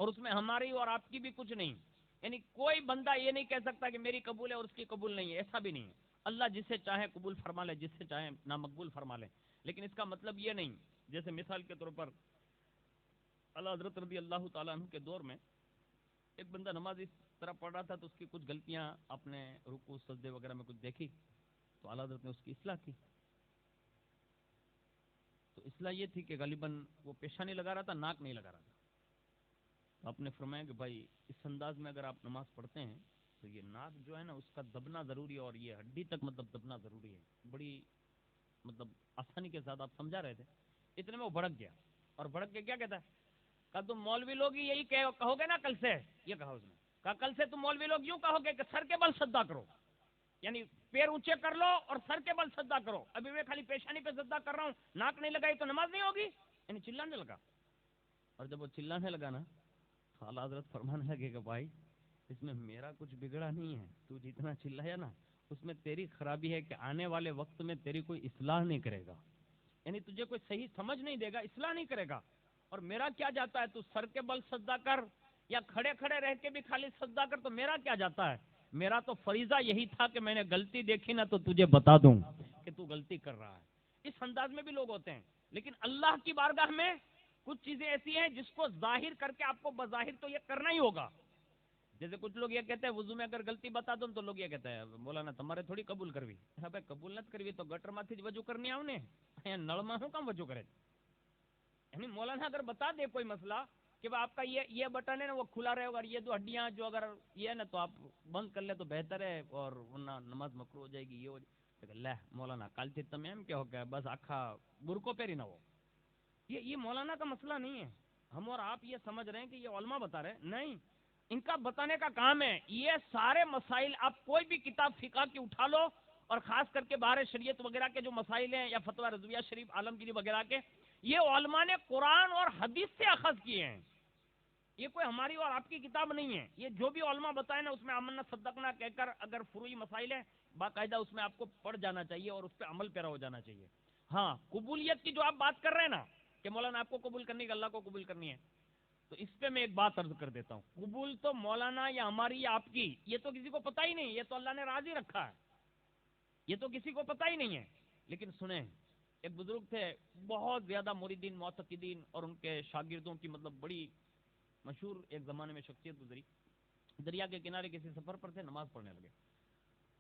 اور اس میں ہماری اور آپ کی بھی کچھ نہیں. یعنی کوئی بندہ یہ نہیں کہہ سکتا کہ میری قبول ہے اور اس کی قبول نہیں ہے، ایسا بھی نہیں ہے. اللہ جسے چاہے قبول فرما لے، جسے چاہے نامقبول فرما لے. لیکن اس کا مطلب یہ نہیں، جیسے مثال کے طور پر اعلیٰ حضرت رضی اللہ تعالیٰ عنہ کے دور میں ایک بندہ نماز اس طرح پڑھ رہا تھا تو اس کی کچھ غلطیاں اپنے رکوع سجدے وغیرہ میں کچھ دیکھی تو اعلیٰ حضرت نے اس کی اصلاح کی. تو اصلاح یہ تھی کہ غالباً وہ پیشانی لگا رہا تھا، ناک نہیں لگا رہا تھا. تو آپ نے فرمایا کہ بھائی اس انداز میں اگر آپ نماز پڑھتے ہیں تو یہ ناک جو ہے نا اس کا دبنا ضروری ہے اور یہ ہڈی تک مطلب دبنا ضروری ہے. بڑی مطلب آسانی کے ساتھ آپ سمجھا رہے تھے. اتنے میں وہ بھڑک گیا اور بھڑک کے کیا کہتا ہے کہ تم مولوی لوگ ہی یہی کہو گے نا کل سے. یہ کہا اس نے، کہا کل سے تم مولوی لوگ یوں کہو گے کہ سر کے بل سجدہ کرو، یعنی پیر اونچے کر لو اور سر کے بل سجدہ کرو. ابھی میں خالی پیشانی پہ سجدہ کر رہا ہوں، ناک نہیں لگائی تو نماز نہیں ہوگی. یعنی چلانے لگا. اور جب وہ چلانے لگا نا تو اعلیٰ حضرت فرمانے لگے کہ بھائی اس میں میرا کچھ بگڑا نہیں ہے، تو جتنا چلایا نا اس میں تیری خرابی ہے کہ آنے والے وقت میں تیری کوئی اصلاح نہیں کرے گا. یعنی تجھے کوئی صحیح سمجھ نہیں دے گا، اصلاح نہیں کرے گا. اور میرا کیا جاتا ہے، تو سر کے بل سجدہ کر یا کھڑے کھڑے رہ کے بھی خالی سجدہ کر، تو میرا کیا جاتا ہے. میرا تو فریضہ یہی تھا کہ میں نے غلطی دیکھی نا تو تجھے بتا دوں کہ تو غلطی کر رہا ہے. اس انداز میں بھی لوگ ہوتے ہیں. لیکن اللہ کی بارگاہ میں کچھ چیزیں ایسی ہیں جس کو ظاہر کر کے آپ کو بظاہر تو یہ کرنا ہی ہوگا. جیسے کچھ لوگ یہ کہتے ہیں وضو میں اگر غلطی بتا دوں تو لوگ یہ کہتے ہیں مولانا تمہارے تھوڑی قبول کروی. بھائی قبول نت کروی تو گٹر ماتھی وضو کرنی آؤ نے نل میں ہوں کم وضو کرے. یعنی مولانا اگر بتا دے کوئی مسئلہ کہ آپ کا یہ بٹن ہے نا وہ کھلا رہے گا اور یہ دو ہڈیاں جو اگر یہ ہے نا تو آپ بند کر لیں تو بہتر ہے اور ورنہ نماز مکروہ ہو جائے گی. یہ ہو جائے لے مولانا کل سے تم ایم کیا ہو گیا بس آخا برکو پیری نہ ہو. یہ مولانا کا مسئلہ نہیں ہے. ہم اور آپ یہ سمجھ رہے ہیں کہ یہ علماء بتا رہے نہیں، ان کا بتانے کا کام ہے. یہ سارے مسائل آپ کوئی بھی کتاب فقہ کی اٹھا لو اور خاص کر کے بہار شریعت وغیرہ کے جو مسائل ہیں یا فتویٰ رضویہ شریف عالمگیری وغیرہ کے، یہ علماء نے قرآن اور حدیث سے اخذ کیے ہیں. یہ کوئی ہماری اور آپ کی کتاب نہیں ہے. یہ جو بھی علماء بتائے نا اس میں آمنا صدقنا کہہ کر اگر فروعی مسائل ہیں باقاعدہ اس میں آپ کو پڑھ جانا چاہیے اور اس پہ عمل پیرا ہو جانا چاہیے. ہاں قبولیت کی جو آپ بات کر رہے ہیں نا کہ مولانا آپ کو قبول کرنی ہے اللہ کو قبول کرنی ہے، تو اس پہ میں ایک بات عرض کر دیتا ہوں. قبول تو مولانا یا ہماری یا آپ کی یہ تو کسی کو پتہ ہی نہیں. یہ تو اللہ نے راضی رکھا ہے، یہ تو کسی کو پتہ ہی نہیں ہے. لیکن سنیں، ایک بزرگ تھے بہت زیادہ مریدین معتقدین اور ان کے شاگردوں کی مطلب بڑی مشہور ایک زمانے میں شخصیت گزری. دریا کے کنارے کسی سفر پر تھے، نماز پڑھنے لگے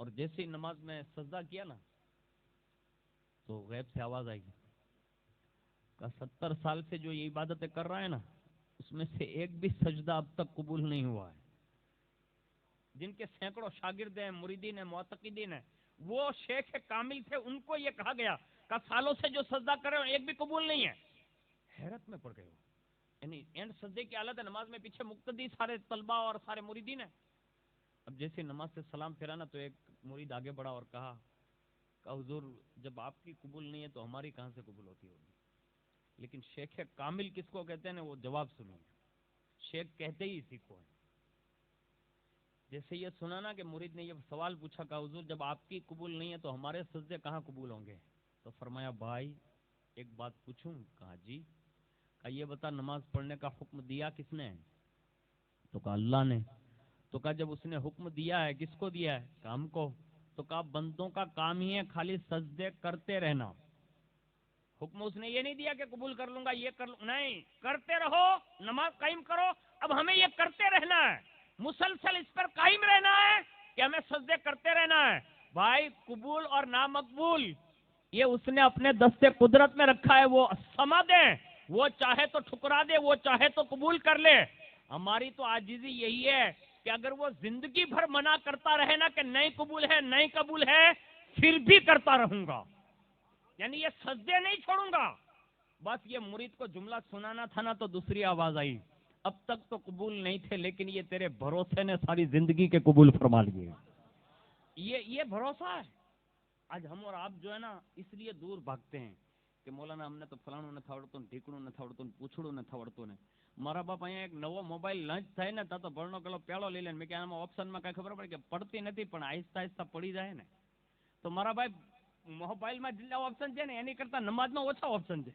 اور جیسے ہی نماز میں سجدہ کیا نا تو غیب سے آواز آئی کہ 70 سال سے جو یہ عبادتیں کر رہا ہے نا اس میں سے ایک بھی سجدہ اب تک قبول نہیں ہوا ہے. جن کے سینکڑوں شاگرد ہیں، مریدین ہیں، معتقدین ہیں، وہ شیخ کامل تھے، ان کو یہ کہا گیا کہ سالوں سے جو سجدہ کر رہے ہیں ایک بھی قبول نہیں ہے. حیرت میں پڑ گئے ہو. یعنی اینڈ سجدے کی حالت ہے، نماز میں پیچھے مقتدی سارے طلبہ اور سارے مریدین ہیں. اب جیسے نماز سے سلام پھیرا نا تو ایک مرید آگے بڑھا اور کہا کہ حضور جب آپ کی قبول نہیں ہے تو ہماری کہاں سے قبول ہوتی ہوگی. لیکن شیخ کامل کس کو کہتے ہیں وہ جواب سنو. شیخ کہتے ہی اسی کو ہے. جیسے یہ سنا نا کہ مرید نے یہ سوال پوچھا کہ حضور جب آپ کی قبول نہیں ہے تو ہمارے سجدے کہاں قبول ہوں گے، تو فرمایا بھائی ایک بات پوچھوں. کہا جی. کہ یہ بتا نماز پڑھنے کا حکم دیا کس نے؟ تو کہا اللہ نے. تو کہا جب اس نے حکم دیا ہے کس کو دیا ہے؟ کہ ہم کو. تو کہا بندوں کا کام ہی ہے خالی سجدے کرتے رہنا. حکم اس نے یہ نہیں دیا کہ قبول کر لوں گا یہ کر لوں، نہیں، کرتے رہو، نماز قائم کرو. اب ہمیں یہ کرتے رہنا ہے، مسلسل اس پر قائم رہنا ہے کہ ہمیں سجدے کرتے رہنا ہے. بھائی قبول اور نامقبول یہ اس نے اپنے دستے قدرت میں رکھا ہے. وہ سما دے، وہ چاہے تو ٹھکرا دے، وہ چاہے تو قبول کر لے. ہماری تو عاجزی یہی ہے کہ اگر وہ زندگی بھر منع کرتا رہے نا کہ نہیں قبول ہے نہیں قبول ہے پھر بھی کرتا رہوں گا، یعنی یہ سجدے نہیں چھوڑوں گا. بس یہ مرید کو جملہ سنانا تھا نا تو دوسری آواز آئی اب تک تو قبول نہیں تھے لیکن یہ تیرے بھروسے نے ساری زندگی کے قبول فرما لیے. یہ بھروسہ ہے. آج ہم اور آپ جو ہے نا اس لیے دور بھاگتے ہیں کہ مولانا ہم نے تو فلانوں نے تھاوڑتوں ڈھیکڑوں نے تھاوڑتوں پوچھڑوں نے تھاوڑتوں نے. મારા બાપ અહીંયા એક નવો મોબાઈલ લંચ થાય ને તો ભરનો પેલો પેલો લઈ લે. મેં કે આમાં ઓપ્શનમાં કઈ ખબર પડે કે પડતી નથી પણ આહિસ્તા આહિસ્તા પડી જાય ને. તો મારા ભાઈ મોબાઈલમાં જેટલા ઓપ્શન છે ને એની કરતા નમાજમાં ઓછા ઓપ્શન છે.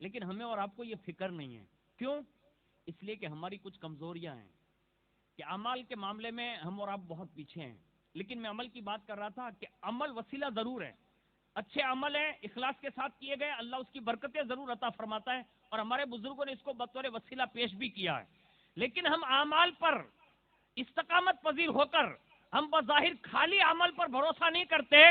لیکن ہمیں اور آپ کو یہ فکر نہیں ہے. کیوں؟ اس لیے کہ ہماری کچھ کمزوریاں ہیں کہ اعمال کے معاملے میں ہم اور آپ بہت پیچھے ہیں. لیکن میں عمل کی بات کر رہا تھا کہ عمل وسیلہ ضرور ہے. اچھے عمل ہیں اخلاص کے ساتھ کیے گئے, اللہ اس کی برکتیں ضرور عطا فرماتا ہے, اور ہمارے بزرگوں نے اس کو بطور وسیلہ پیش بھی کیا ہے. لیکن ہم اعمال پر استقامت پذیر ہو کر ہم بظاہر خالی عمل پر بھروسہ نہیں کرتے.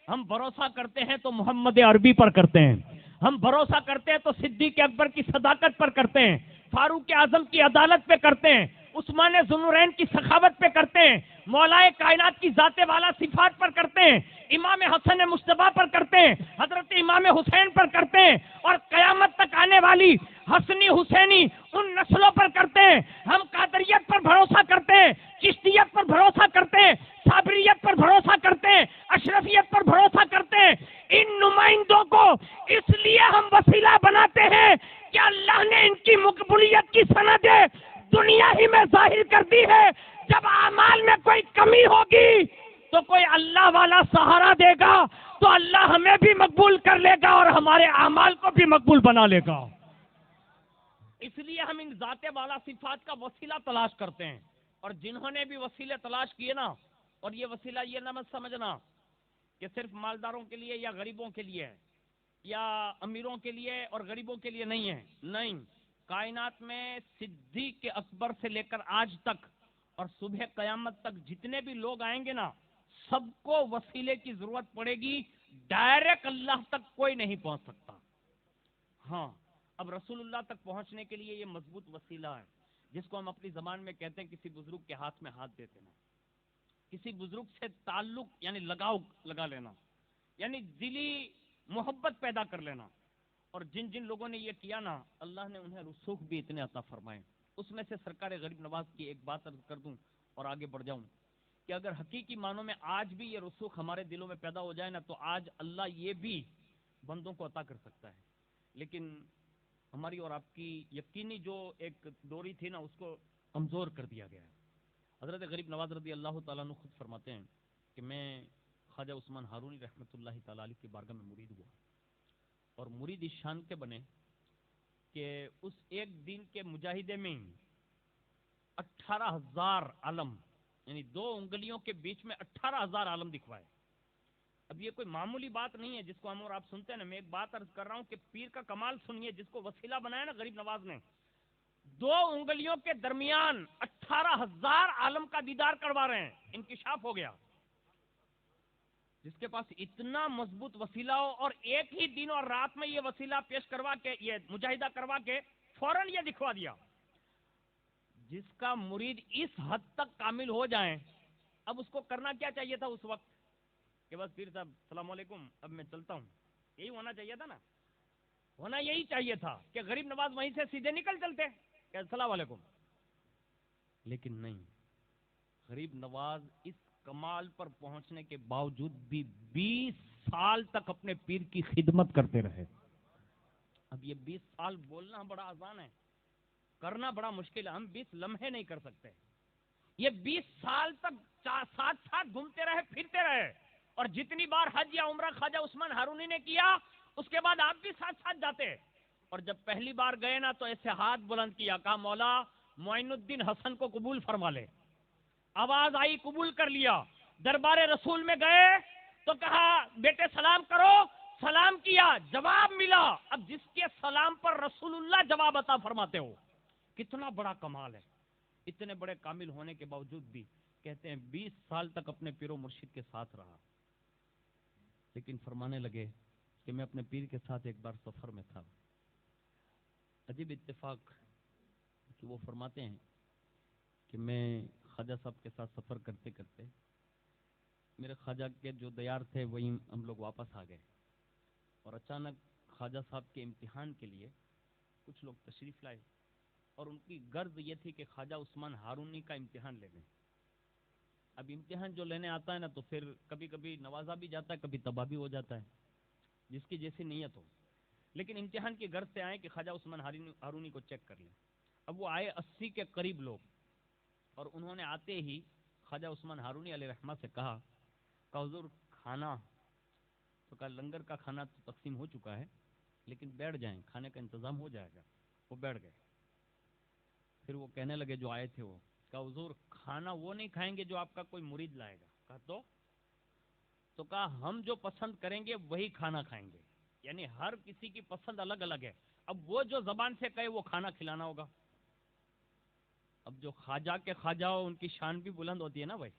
ہم بھروسہ کرتے ہیں تو محمد عربی پر کرتے ہیں, ہم بھروسہ کرتے ہیں تو صدیق اکبر کی صداقت پر کرتے ہیں, فاروق اعظم کی عدالت پہ کرتے ہیں, عثمان ذوالنورین کی سخاوت پہ کرتے ہیں, مولائے کائنات کی ذات والا صفات پر کرتے ہیں, امام حسن مصطفیٰ پر کرتے ہیں, حضرت امام حسین پر کرتے ہیں, اور قیامت تک آنے والی حسنی حسینی ان نسلوں پر کرتے ہیں. ہم قادریت پر بھروسہ کرتے ہیں, چشتیت پر بھروسہ کرتے ہیں, صابریت پر بھروسہ کرتے ہیں, اشرفیت پر بھروسہ کرتے ہیں. ان نمائندوں کو اس لیے ہم وسیلہ بناتے ہیں کہ اللہ نے ان کی مقبولیت کی سندیں دنیا ہی میں ظاہر کر دی ہے. جب اعمال میں کوئی کمی ہوگی تو کوئی اللہ والا سہارا دے گا, تو اللہ ہمیں بھی مقبول کر لے گا اور ہمارے اعمال کو بھی مقبول بنا لے گا. اس لیے ہم ان ذات والا صفات کا وسیلہ تلاش کرتے ہیں. اور جنہوں نے بھی وسیلے تلاش کیے نا, اور یہ وسیلہ یہ نہ مت سمجھنا کہ صرف مالداروں کے لیے یا غریبوں کے لیے یا امیروں کے لیے اور غریبوں کے لیے نہیں ہے. نہیں, کائنات میں صدیق اکبر سے لے کر آج تک اور صبح قیامت تک جتنے بھی لوگ آئیں گے نا, سب کو وسیلے کی ضرورت پڑے گی. ڈائریکٹ اللہ تک کوئی نہیں پہنچ سکتا. ہاں, اب رسول اللہ تک پہنچنے کے لیے یہ مضبوط وسیلہ ہے, جس کو ہم اپنی زبان میں کہتے ہیں کسی بزرگ کے ہاتھ میں ہاتھ دیتے ہیں, کسی بزرگ سے تعلق یعنی لگاؤ لگا لینا, یعنی دلی محبت پیدا کر لینا. اور جن جن لوگوں نے یہ کیا نا, اللہ نے انہیں رسوخ بھی اتنے عطا فرمائے. اس میں سے سرکار غریب نواز کی ایک بات عرض کر دوں اور آگے بڑھ جاؤں کہ اگر حقیقی معنوں میں آج بھی یہ رسوخ ہمارے دلوں میں پیدا ہو جائے نا, تو آج اللہ یہ بھی بندوں کو عطا کر سکتا ہے. لیکن ہماری اور آپ کی یقینی جو ایک دوری تھی نا, اس کو کمزور کر دیا گیا ہے. حضرت غریب نواز رضی اللہ تعالیٰ عنہ خود فرماتے ہیں کہ میں خواجہ عثمان ہارونی رحمۃ اللہ تعالیٰ علیہ کی بارگاہ میں مرید ہوا, اور مرید اس شان کے بنے کہ اس ایک دن کے مجاہدے میں 18,000 علم, یعنی 2 انگلیوں کے بیچ میں 18,000 علم دکھوائے. اب یہ کوئی معمولی بات نہیں ہے جس کو ہم اور آپ سنتے ہیں نا. میں ایک بات عرض کر رہا ہوں کہ پیر کا کمال سنیے, جس کو وسیلہ بنایا نا غریب نواز نے, 2 انگلیوں کے درمیان 18,000 عالم کا دیدار کروا رہے ہیں. انکشاف ہو گیا. جس کے پاس اتنا مضبوط وسیلہ ہو اور ایک ہی دن اور رات میں یہ وسیلہ پیش کروا کے, یہ مجاہدہ کروا کے فوراً یہ دکھوا دیا. جس کا مرید اس حد تک کامل ہو جائیں, اب اس کو کرنا کیا چاہیے تھا اس وقت کہ بس پیر صاحب السلام علیکم, اب میں چلتا ہوں. یہی ہونا چاہیے تھا نا, ہونا یہی چاہیے تھا کہ غریب نواز وہیں سے سیدھے نکل چلتے کہ السلام علیکم. لیکن نہیں, غریب نواز اس کمال پر پہنچنے کے باوجود بھی 20 سال تک اپنے پیر کی خدمت کرتے رہے. اب یہ 20 سال بولنا بڑا آسان ہے, کرنا بڑا مشکل ہے. ہم 20 لمحے نہیں کر سکتے. یہ 20 سال تک ساتھ ساتھ گھومتے رہے, پھرتے رہے. اور جتنی بار حج یا عمرہ خواجہ عثمان ہارونی نے کیا, اس کے بعد آپ بھی ساتھ ساتھ جاتے. اور جب پہلی بار گئے نا, تو ایسے ہاتھ بلند کیا, کہا مولا معین الدین حسن کو قبول فرما لے. آواز آئی, قبول کر لیا. دربار رسول میں گئے تو کہا بیٹے سلام کرو, سلام کیا, جواب ملا. اب جس کے سلام پر رسول اللہ جواب عطا فرماتے ہو, کتنا بڑا کمال ہے. اتنے بڑے کامل ہونے کے باوجود بھی کہتے ہیں 20 سال تک اپنے پیر و مرشد کے ساتھ رہا. لیکن فرمانے لگے کہ میں اپنے پیر کے ساتھ ایک بار سفر میں تھا. عجیب اتفاق کہ وہ فرماتے ہیں کہ میں خواجہ صاحب کے ساتھ سفر کرتے کرتے میرے خواجہ کے جو دیار تھے وہی ہم لوگ واپس آ گئے, اور اچانک خواجہ صاحب کے امتحان کے لیے کچھ لوگ تشریف لائے, اور ان کی غرض یہ تھی کہ خواجہ عثمان ہارونی کا امتحان لے لیں. اب امتحان جو لینے آتا ہے نا, تو پھر کبھی کبھی نوازا بھی جاتا ہے, کبھی تباہ بھی ہو جاتا ہے, جس کی جیسی نیت ہو. لیکن امتحان کی غرض سے آئے کہ خواجہ عثمان ہارونی کو چیک کر لیں. اب وہ آئے 80 کے قریب لوگ, اور انہوں نے آتے ہی خواجہ عثمان ہارونی علیہ رحمہ سے کہا کہ حضور کھانا, تو کہا لنگر کا کھانا تو تقسیم ہو چکا ہے, لیکن بیٹھ جائیں، کھانے کا انتظام ہو جائے گا۔ وہ بیٹھ گئے۔ پھر وہ کہنے لگے جو آئے تھے، وہ کہا حضور کھانا وہ نہیں کھائیں گے جو آپ کا کوئی مرید لائے گا۔ کہا تو کہا ہم جو پسند کریں گے وہی کھانا کھائیں گے، یعنی ہر کسی کی پسند الگ الگ ہے، اب وہ جو زبان سے کہے وہ کھانا کھلانا ہوگا۔ اب جو خواجہ کے خواجہ ہو ان کی شان بھی بلند ہوتی ہے نا بھائی،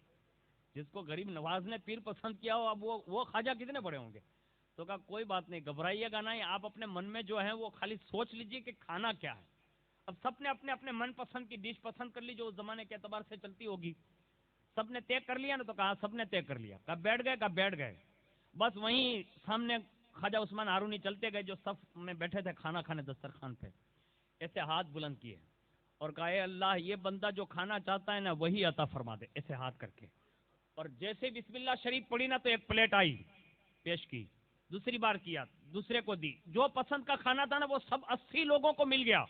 جس کو غریب نواز نے پیر پسند کیا ہو، اب وہ خواجہ کتنے بڑے ہوں گے؟ تو کہا کوئی بات نہیں، گھبرائیے گا نہیں، آپ اپنے من میں جو ہے وہ خالی سوچ لیجئے کہ کھانا کیا ہے۔ اب سب نے اپنے اپنے من پسند کی ڈش پسند کر لی جو اس زمانے کے اعتبار سے چلتی ہوگی، سب نے طے کر لیا نا؟ تو کہا سب نے طے کر لیا۔ کہا بیٹھ گئے؟ کہا بیٹھ گئے۔ بس وہیں سامنے خواجہ عثمان ہارونی چلتے گئے جو صف میں بیٹھے تھے کھانا کھانے دسترخوان پہ، ایسے ہاتھ بلند کیے اور کہا اے اللہ یہ بندہ جو کھانا چاہتا ہے نا وہی عطا فرما دے، ایسے ہاتھ کر کے۔ اور جیسے بسم اللہ شریف پڑھی نا تو ایک پلیٹ آئی، پیش کی، دوسری بار کیا، دوسرے کو دی، جو پسند کا کھانا تھا نا وہ سب 80 لوگوں کو مل گیا۔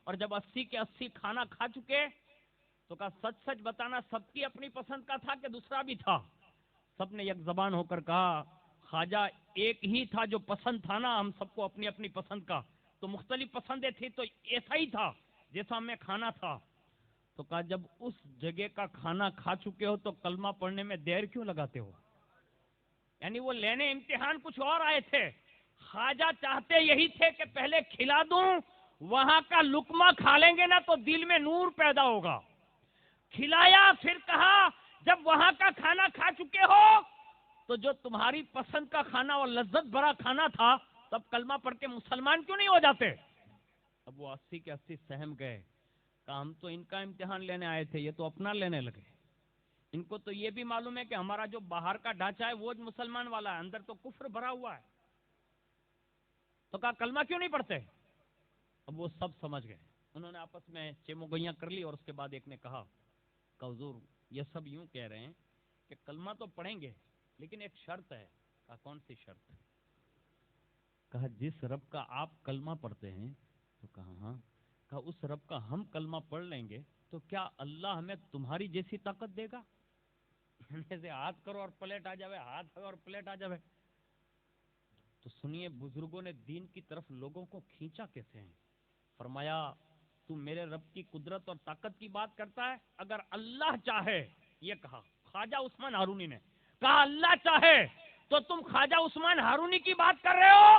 اور جب 80 کے 80 کھانا کھا چکے تو کہا سچ سچ بتانا سب کی اپنی پسند کا تھا کہ دوسرا بھی تھا؟ سب نے یک زبان ہو کر کہا خواجہ ایک ہی تھا جو پسند تھا نا، ہم سب کو اپنی اپنی پسند کا، تو مختلف پسندیں تھی تو ایسا ہی تھا جیسا ہمیں کھانا تھا۔ تو کہا جب اس جگہ کا کھانا کھا چکے ہو تو کلمہ پڑھنے میں دیر کیوں لگاتے ہو؟ یعنی وہ لینے امتحان کچھ اور آئے تھے، خواجہ چاہتے یہی تھے کہ پہلے کھلا دوں، وہاں کا لقمہ کھا لیں گے نا تو دل میں نور پیدا ہوگا۔ کھلایا، پھر کہا جب وہاں کا کھانا کھا چکے ہو تو جو تمہاری پسند کا کھانا اور لذت بھرا کھانا تھا تب کلمہ پڑھ کے مسلمان کیوں نہیں ہو جاتے؟ اب وہ 80 کے 80 سہم گئے، کہا ہم تو ان کا امتحان لینے آئے تھے، یہ تو اپنا لینے لگے، ان کو تو یہ بھی معلوم ہے کہ ہمارا جو باہر کا ڈھانچہ ہے وہ مسلمان والا ہے، اندر تو کفر بھرا ہوا ہے۔ تو کہا کلمہ کیوں نہیں پڑھتے؟ اب وہ سب سمجھ گئے، انہوں نے آپس میں چیمو گوئیاں کر لی اور اس کے بعد ایک نے کہا کہ حضور یہ سب یوں کہہ رہے ہیں کہ کلمہ تو پڑھیں گے لیکن ایک شرط ہے۔ کہا کون سی شرط؟ کہا جس رب کا آپ کلمہ پڑھتے ہیں، تو کہا ہاں، کہا اس رب کا ہم کلمہ پڑھ لیں گے تو کیا اللہ ہمیں تمہاری جیسی طاقت دے گا؟ جیسے ہاتھ کرو اور پلیٹ آ جاوے، ہاتھ اور پلیٹ آ جاوے۔ تو سنیے بزرگوں نے دین کی طرف لوگوں کو کھینچا کیسے ہیں۔ فرمایا تو میرے رب کی قدرت اور طاقت کی بات کرتا ہے، اگر اللہ چاہے، یہ کہا خواجہ عثمان ہارونی نے، کہا اللہ چاہے تو تم خواجہ عثمان ہارونی کی بات کر رہے ہو،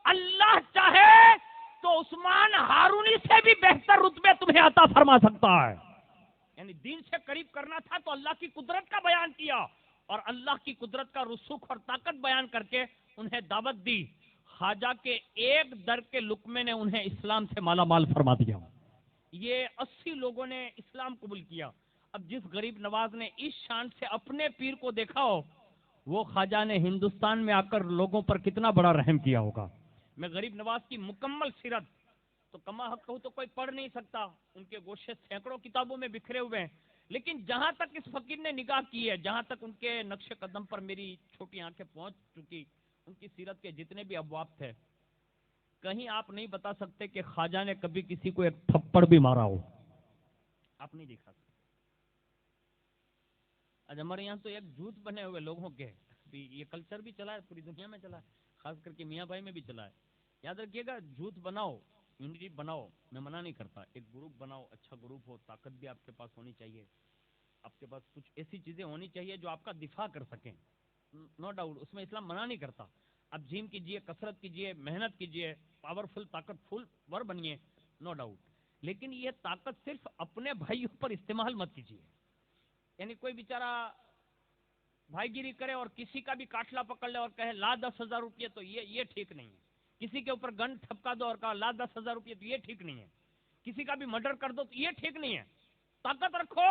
اللہ چاہے تو عثمان ہارونی سے بھی بہتر رتبے تمہیں عطا فرما سکتا ہے۔ یعنی دین سے قریب کرنا تھا تو اللہ کی قدرت کا بیان کیا اور اللہ کی قدرت کا رسوخ اور طاقت بیان کر کے انہیں دعوت دی۔ خواجہ کے ایک در کے لقمے نے انہیں اسلام سے مالا مال فرما دیا۔ یہ 80 لوگوں نے اسلام قبول کیا۔ اب جس غریب نواز نے اس شان سے اپنے پیر کو دیکھا ہو، وہ خواجہ نے ہندوستان میں آ کر لوگوں پر کتنا بڑا رحم کیا ہوگا۔ میں غریب نواز کی مکمل سیرت تو کما حق کہوں تو کوئی پڑھ نہیں سکتا، ان کے گوشے سینکڑوں کتابوں میں بکھرے ہوئے ہیں، لیکن جہاں تک اس فقیر نے نگاہ کی ہے، جہاں تک ان کے نقش قدم پر میری چھوٹی آنکھیں پہنچ چکی، ان کی سیرت کے جتنے بھی ابواب تھے، کہیں آپ نہیں بتا سکتے کہ خواجہ نے کبھی کسی کو ایک تھپڑ بھی مارا ہو، آپ نہیں دیکھا سکتے۔ آج ہمارے یہاں تو ایک جھوٹ بنے ہوئے لوگوں کے، یہ کلچر بھی چلا ہے، پوری دنیا میں چلا ہے، خاص کر کے میاں بھائی میں بھی چلا ہے۔ یاد رکھیے گا، جھوٹ بناؤ، یونٹی بناؤ، میں منع نہیں کرتا، ایک گروپ بناؤ، اچھا گروپ ہو، طاقت بھی آپ کے پاس ہونی چاہیے، آپ کے پاس کچھ ایسی چیزیں ہونی چاہیے جو آپ کا دفاع کر سکیں، نو ڈاؤٹ، اس میں اسلام منع نہیں کرتا۔ اب جیم کیجئے، کثرت کیجئے، محنت کیجئے، پاورفل طاقت فل ور بنیے، نو ڈاؤٹ، لیکن یہ طاقت صرف اپنے بھائیوں پر استعمال مت کیجئے۔ یعنی کوئی بیچارہ بھائی گیری کرے اور کسی کا بھی کاٹلا پکڑ لے اور کہے لا 10,000 روپئے، تو یہ ٹھیک نہیں ہے۔ کسی کے اوپر گن ٹھپکا دو اور کہا لا 10,000 روپئے، تو یہ ٹھیک نہیں ہے۔ کسی کا بھی مرڈر کر دو تو یہ ٹھیک نہیں ہے۔ طاقت رکھو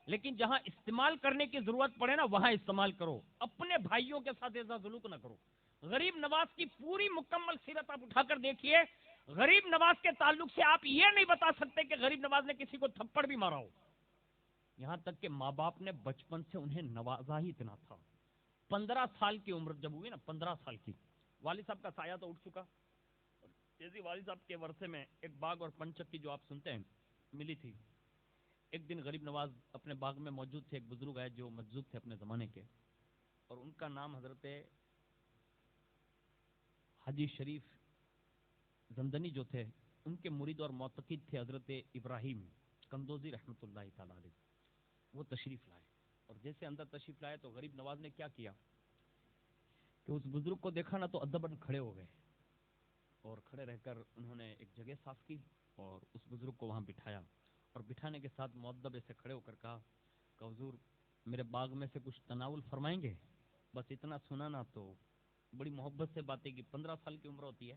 لیکن جہاں استعمال کرنے کی ضرورت پڑے نا وہاں استعمال کرو، اپنے بھائیوں کے ساتھ ایسا سلوک نہ کرو۔ غریب نواز کی پوری مکمل سیرت آپ اٹھا کر دیکھیے، غریب نواز کے تعلق سے آپ یہ نہیں بتا سکتے کہ غریب نواز نے کسی کو تھپڑ بھی مارا ہو۔ یہاں تک کہ ماں باپ نے بچپن سے انہیں نوازا ہی اتنا تھا۔ 15 سال کی عمر جب ہوئی نا، 15 سال کی، والد صاحب کا سایہ تو اٹھ چکا، جیسے والد صاحب کے ورثے میں ایک باغ اور پنچک کی جو آپ سنتے ہیں ملی تھی۔ ایک دن غریب نواز اپنے باغ میں موجود تھے، ایک بزرگ ہے جو مجذوب تھے اپنے زمانے کے، اور ان کا نام حضرت حاجی شریف زندنی جو تھے ان کے مرید اور معتقد تھے حضرت ابراہیم کندوزی رحمۃ اللہ تعالی علیہ. وہ تشریف لائے اور جیسے اندر تشریف لائے تو غریب نواز نے کیا کیا کہ اس بزرگ کو دیکھا نا تو ادباً کھڑے ہو گئے اور کھڑے رہ کر انہوں نے ایک جگہ صاف کی اور اس بزرگ کو وہاں بٹھایا اور بٹھانے کے ساتھ مؤدب سے کھڑے ہو کر کہا کہ حضور میرے باغ میں سے کچھ تناول فرمائیں گے. بس اتنا سنا نا تو بڑی محبت سے باتیں کی. 15 سال کی عمر ہوتی ہے,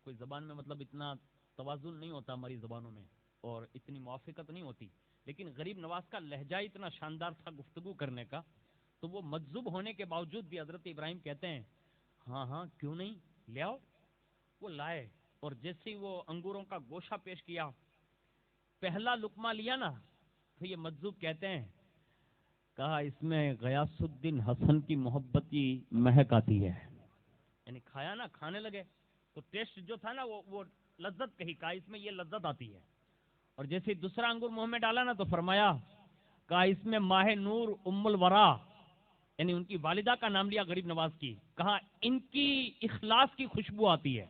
کوئی زبان میں مطلب اتنا توازن نہیں ہوتا ہماری زبانوں میں اور اتنی موافقت نہیں ہوتی, لیکن غریب نواز کا لہجہ اتنا شاندار تھا گفتگو کرنے کا, تو وہ مجذوب ہونے کے باوجود بھی حضرت ابراہیم کہتے ہیں ہاں ہاں کیوں نہیں, لے آؤ. وہ لائے اور جیسے ہی وہ انگوروں کا گوشہ پیش کیا, پہلا لقمہ لیا نا تو یہ مجذوب کہتے ہیں کہا اس میں غیاث الدین حسن کی محبت کی مہک آتی ہے. یعنی کھایا نا, کھانے لگے تو ٹیسٹ جو تھا نا وہ لذت کہی, کہا اس میں یہ لذت آتی ہے. اور جیسے دوسرا انگور منہ میں ڈالا نا تو فرمایا کہا اس میں ماہ نور ام الورا, یعنی ان کی والدہ کا نام لیا غریب نواز کی, کہا ان کی اخلاص کی خوشبو آتی ہے.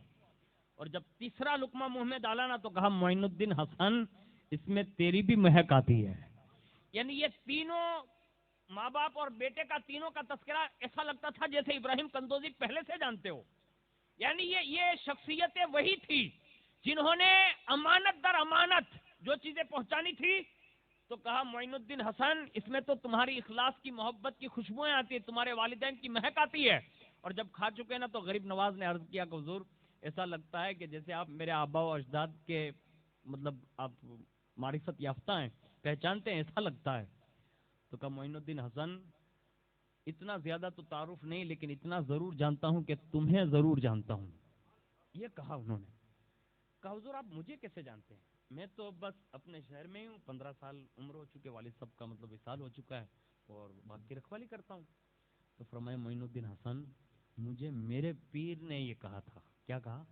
اور جب تیسرا لقمہ منہ میں ڈالا نا تو کہا معین الدین حسن اس میں تیری بھی مہک آتی ہے. یعنی یہ تینوں ماں باپ اور بیٹے کا تینوں کا تذکرہ ایسا لگتا تھا جیسے ابراہیم کندوزی پہلے سے جانتے ہو. یعنی یہ شخصیتیں وہی تھی جنہوں نے امانت در امانت جو چیزیں پہنچانی تھی تو کہا معین الدین حسن اس میں تو تمہاری اخلاص کی محبت کی خوشبوئیں آتی ہیں, تمہارے والدین کی مہک آتی ہے. اور جب کھا چکے نا تو غریب نواز نے عرض کیا کہ حضور ایسا لگتا ہے کہ جیسے آپ میرے آبا و اجداد کے مطلب آپ معرفت یافتہ ہیں, پہچانتے ہیں, ایسا لگتا ہے. تو کہا معین الدین حسن اتنا زیادہ تو تعارف نہیں, لیکن اتنا ضرور جانتا ہوں کہ تمہیں ضرور جانتا ہوں. یہ کہا انہوں نے. کہا حضور آپ مجھے کیسے جانتے ہیں, میں تو بس اپنے شہر میں ہوں, 15 سال عمر ہو چکے, والد صاحب کا مطلب وصال ہو چکا ہے اور باغ کی رکھوالی کرتا ہوں. تو فرمایا معین الدین حسن مجھے میرے پیر نے یہ کہا تھا. کیا کہا؟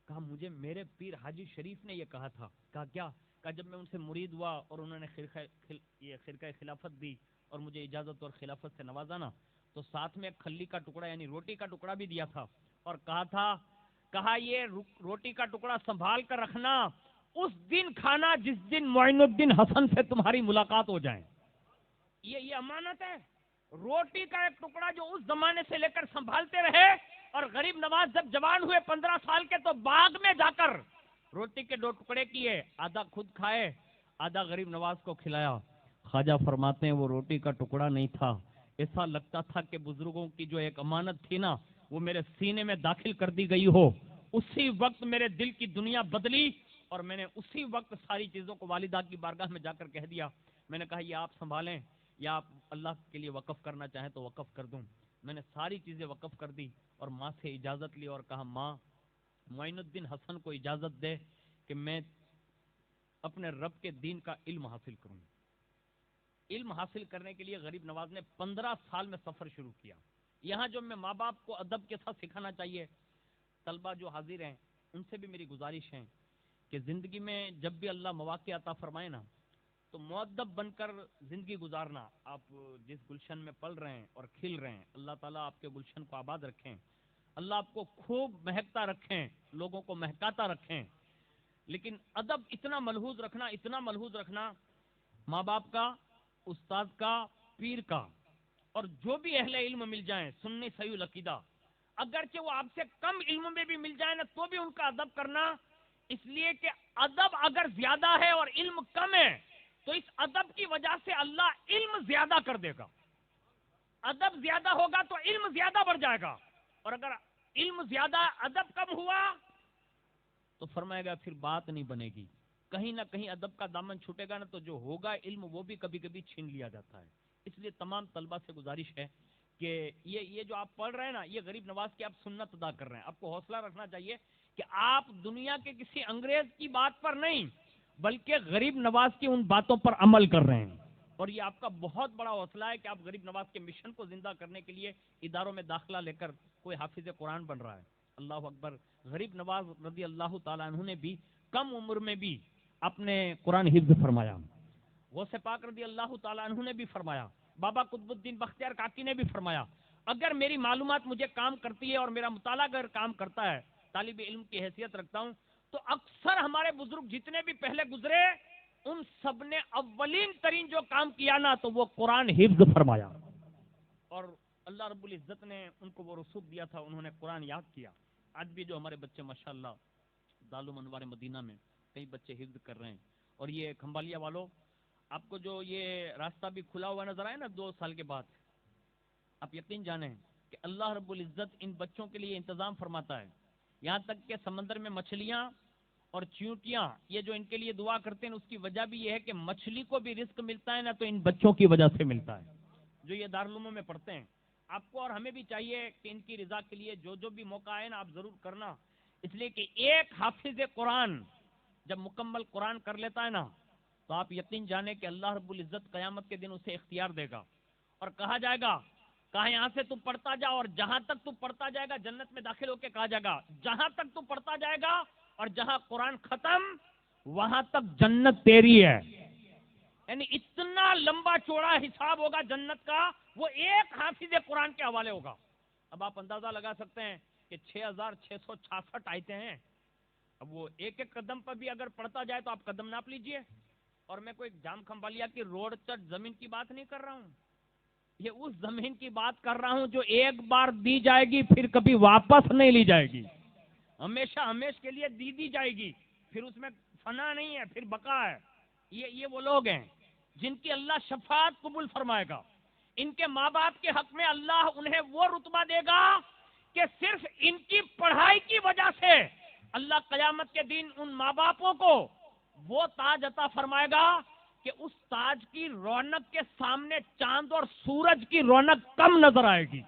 کہا مجھے میرے پیر حاجی شریف نے یہ کہا تھا. کہا کیا؟ کہا جب میں ان سے مرید ہوا اور انہوں نے خرقہ خلافت دی اور مجھے اجازت اور خلافت سے نوازا نا تو ساتھ میں کھلی کا ٹکڑا یعنی روٹی کا ٹکڑا بھی دیا تھا اور کہا تھا, کہا یہ روٹی کا ٹکڑا سنبھال کر رکھنا, اس دن کھانا جس دن معین الدین حسن سے تمہاری ملاقات ہو جائے. یہ امانت ہے. روٹی کا ایک ٹکڑا جو اس زمانے سے لے کر سنبھالتے رہے, اور غریب نواز جب جوان ہوئے 15 سال کے تو باغ میں جا کر روٹی کے 2 ٹکڑے کیے, آدھا خود کھائے, آدھا غریب نواز کو کھلایا. خواجہ فرماتے ہیں وہ روٹی کا ٹکڑا نہیں تھا, ایسا لگتا تھا کہ بزرگوں کی جو ایک امانت تھی نا وہ میرے سینے میں داخل کر دی گئی ہو. اسی وقت میرے دل کی دنیا بدلی اور میں نے اسی وقت ساری چیزوں کو والدہ کی بارگاہ میں جا کر کہہ دیا. میں نے کہا یہ آپ سنبھالیں یا آپ اللہ کے لیے وقف کرنا چاہیں تو وقف کر دوں. میں نے ساری چیزیں وقف کر دی اور ماں سے اجازت لی اور کہا ماں معین الدین حسن کو اجازت دے کہ میں اپنے رب کے دین کا علم حاصل کروں. علم حاصل کرنے کے لیے غریب نواز نے 15 سال میں سفر شروع کیا. یہاں جو میں ماں باپ کو ادب کے ساتھ سکھانا چاہیے, طلبہ جو حاضر ہیں ان سے بھی میری گزارش ہے کہ زندگی میں جب بھی اللہ مواقع عطا فرمائے نا تو مؤدب بن کر زندگی گزارنا. آپ جس گلشن میں پل رہے ہیں اور کھل رہے ہیں, اللہ تعالیٰ آپ کے گلشن کو آباد رکھیں, اللہ آپ کو خوب مہکتا رکھیں, لوگوں کو مہکاتا رکھیں. لیکن ادب اتنا ملحوظ رکھنا, اتنا ملحوظ رکھنا, ماں باپ کا, استاد کا, پیر کا, اور جو بھی اہل علم مل جائیں سنی صحیح العقیدہ, اگرچہ وہ آپ سے کم علم میں بھی مل جائے نا تو بھی ان کا ادب کرنا. اس لیے کہ ادب اگر زیادہ ہے اور علم کم ہے تو اس ادب کی وجہ سے اللہ علم زیادہ کر دے گا. ادب زیادہ ہوگا تو علم زیادہ بڑھ جائے گا, اور اگر علم زیادہ ادب کم ہوا تو فرمائے گا پھر بات نہیں بنے گی. کہیں نہ کہیں ادب کا دامن چھوٹے گا نا تو جو ہوگا علم وہ بھی کبھی کبھی چھین لیا جاتا ہے. اس لیے تمام طلبہ سے گزارش ہے کہ یہ جو آپ پڑھ رہے ہیں نا یہ غریب نواز کی آپ سنت ادا کر رہے ہیں. آپ کو حوصلہ رکھنا چاہیے کہ آپ دنیا کے کسی انگریز کی بات پر نہیں بلکہ غریب نواز کی ان باتوں پر عمل کر رہے ہیں. اور یہ آپ کا بہت بڑا حوصلہ ہے کہ آپ غریب نواز کے مشن کو زندہ کرنے کے لیے اداروں میں داخلہ لے کر کوئی حافظ قرآن بن رہا ہے. اللہ اکبر. غریب نواز رضی اللہ تعالیٰ عنہ نے بھی کم عمر میں بھی اپنے قرآن حفظ فرمایا. غوث پاک رضی اللہ تعالیٰ عنہ نے بھی فرمایا. بابا قطب الدین بختیار کاکی نے بھی فرمایا اگر میری معلومات مجھے کام کرتی ہے اور میرا مطالعہ اگر کام کرتا ہے طالب علم کی حیثیت رکھتا ہوں، تو اکثر ہمارے بزرگ جتنے بھی پہلے گزرے ان سب نے اولین ترین جو کام کیا نا تو وہ قرآن حفظ فرمایا، اور اللہ رب العزت نے ان کو وہ رسوخ دیا تھا، انہوں نے قرآن یاد کیا۔ آج بھی جو ہمارے بچے ماشاءاللہ دارالعلوم انوار مدینہ میں کئی بچے حفظ کر رہے ہیں، اور یہ کھمبالیا والوں، آپ کو جو یہ راستہ بھی کھلا ہوا نظر آئے نا 2 سال کے بعد، آپ یقین جانیں کہ اللہ رب العزت ان بچوں کے لیے انتظام فرماتا ہے، یہاں تک کہ سمندر میں مچھلیاں اور چیونٹیاں یہ جو ان کے لیے دعا کرتے ہیں، اس کی وجہ بھی یہ ہے کہ مچھلی کو بھی رزق ملتا ہے نا تو ان بچوں کی وجہ سے ملتا ہے جو یہ دارالعلوم میں پڑھتے ہیں۔ آپ کو اور ہمیں بھی چاہیے کہ ان کی رضا کے لیے جو بھی موقع آئے نا آپ ضرور کرنا، اس لیے کہ ایک حافظ قرآن جب مکمل قرآن کر لیتا ہے نا تو آپ یقین جانیں کہ اللہ رب العزت قیامت کے دن اسے اختیار دے گا، اور کہا جائے گا کہا یہاں سے تو پڑھتا جا، اور جہاں تک تو پڑھتا جائے گا جنت میں داخل ہو کے کہا جائے گا جہاں تک تو پڑھتا جائے گا اور جہاں قرآن ختم وہاں تک جنت تیری ہے۔ یعنی اتنا لمبا چوڑا حساب ہوگا جنت کا، وہ ایک حافظ قرآن کے حوالے ہوگا۔ اب آپ اندازہ لگا سکتے ہیں کہ 6666 آیتیں ہیں، اب وہ ایک ایک قدم پر بھی اگر پڑھتا جائے تو آپ قدم ناپ لیجئے۔ اور میں کوئی جام کھمبالیا کی روڈ چٹ زمین کی بات نہیں کر رہا ہوں، یہ اس زمین کی بات کر رہا ہوں جو ایک بار دی جائے گی پھر کبھی واپس نہیں لی جائے گی، ہمیشہ ہمیشہ کے لیے دی جائے گی، پھر اس میں فنا نہیں ہے، پھر بقا ہے۔ یہ وہ لوگ ہیں جن کی اللہ شفاعت قبول فرمائے گا، ان کے ماں باپ کے حق میں اللہ انہیں وہ رتبہ دے گا کہ صرف ان کی پڑھائی کی وجہ سے اللہ قیامت کے دن ان ماں باپوں کو وہ تاج عطا فرمائے گا کہ اس تاج کی رونق کے سامنے چاند اور سورج کی رونق کم نظر آئے گی،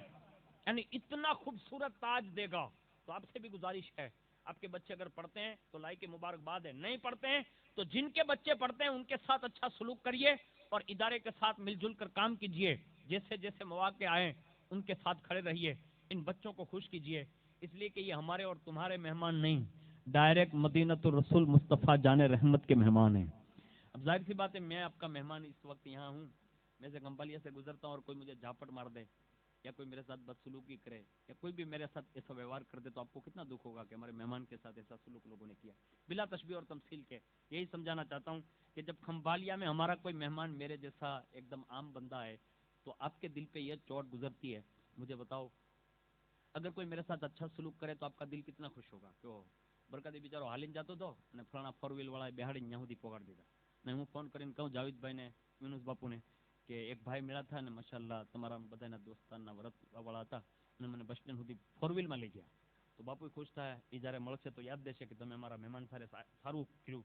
یعنی اتنا خوبصورت تاج دے گا۔ تو آپ سے بھی گزارش ہے، آپ کے بچے اگر پڑھتے ہیں تو لائی کے مبارکباد ہے، نہیں پڑھتے ہیں تو جن کے بچے پڑھتے ہیں ان کے ساتھ اچھا سلوک کریے اور ادارے کے ساتھ مل جل کر کام کیجیے، جیسے جیسے مواقع آئیں ان کے ساتھ کھڑے رہیے، ان بچوں کو خوش کیجیے، اس لیے کہ یہ ہمارے اور تمہارے مہمان نہیں، ڈائریکٹ مدینۃ الرسول مصطفیٰ جان رحمت کے مہمان ہیں۔ اب ظاہر سی بات ہے میں آپ کا مہمان اس وقت یہاں ہوں، میں سے کمبالیا سے گزرتا ہوں اور کوئی مجھے جھاپٹ مار دے یا کوئی میرے ساتھ بدسلوکی کرے یا کوئی بھی میرے ساتھ ایسا ویوہار کر دے تو آپ کو کتنا دکھ ہوگا کہ ہمارے مہمان کے ساتھ ایسا سلوک لوگوں نے کیا، بلا تشبیہ اور تمثیل کے۔ یہی سمجھانا چاہتا ہوں کہ جب کھمبالیا میں ہمارا کوئی مہمان میرے جیسا ایک دم عام بندہ ہے تو آپ کے دل پہ یہ چوٹ گزرتی ہے، مجھے بتاؤ اگر کوئی میرے ساتھ اچھا سلوک کرے تو آپ کا دل کتنا خوش ہوگا کہ وہ برکتی بیچارو حالین جاતો تو અને ફલાણા 4 વ્હીલ વાળાએ બેહાડીને ત્યાં સુધી પહોંચાડી દીધા ને હું ફોન કરીને કહું જાવેદભાઈને યુનુસ બાપુને કે એક ભાઈ મળ્યા હતા ને માશાઅલ્લાહ તમારા બધાના દોસ્તારના વ્રત વાળા હતા અને મને બસ સ્ટેન્ડ સુધી 4 વ્હીલમાં લઈ ગયા તો બાપુ ખુશ થાય એ જ્યારે મળશે તો યાદ દેશે કે તમે અમારા મહેમાન સાથે સારું કર્યું।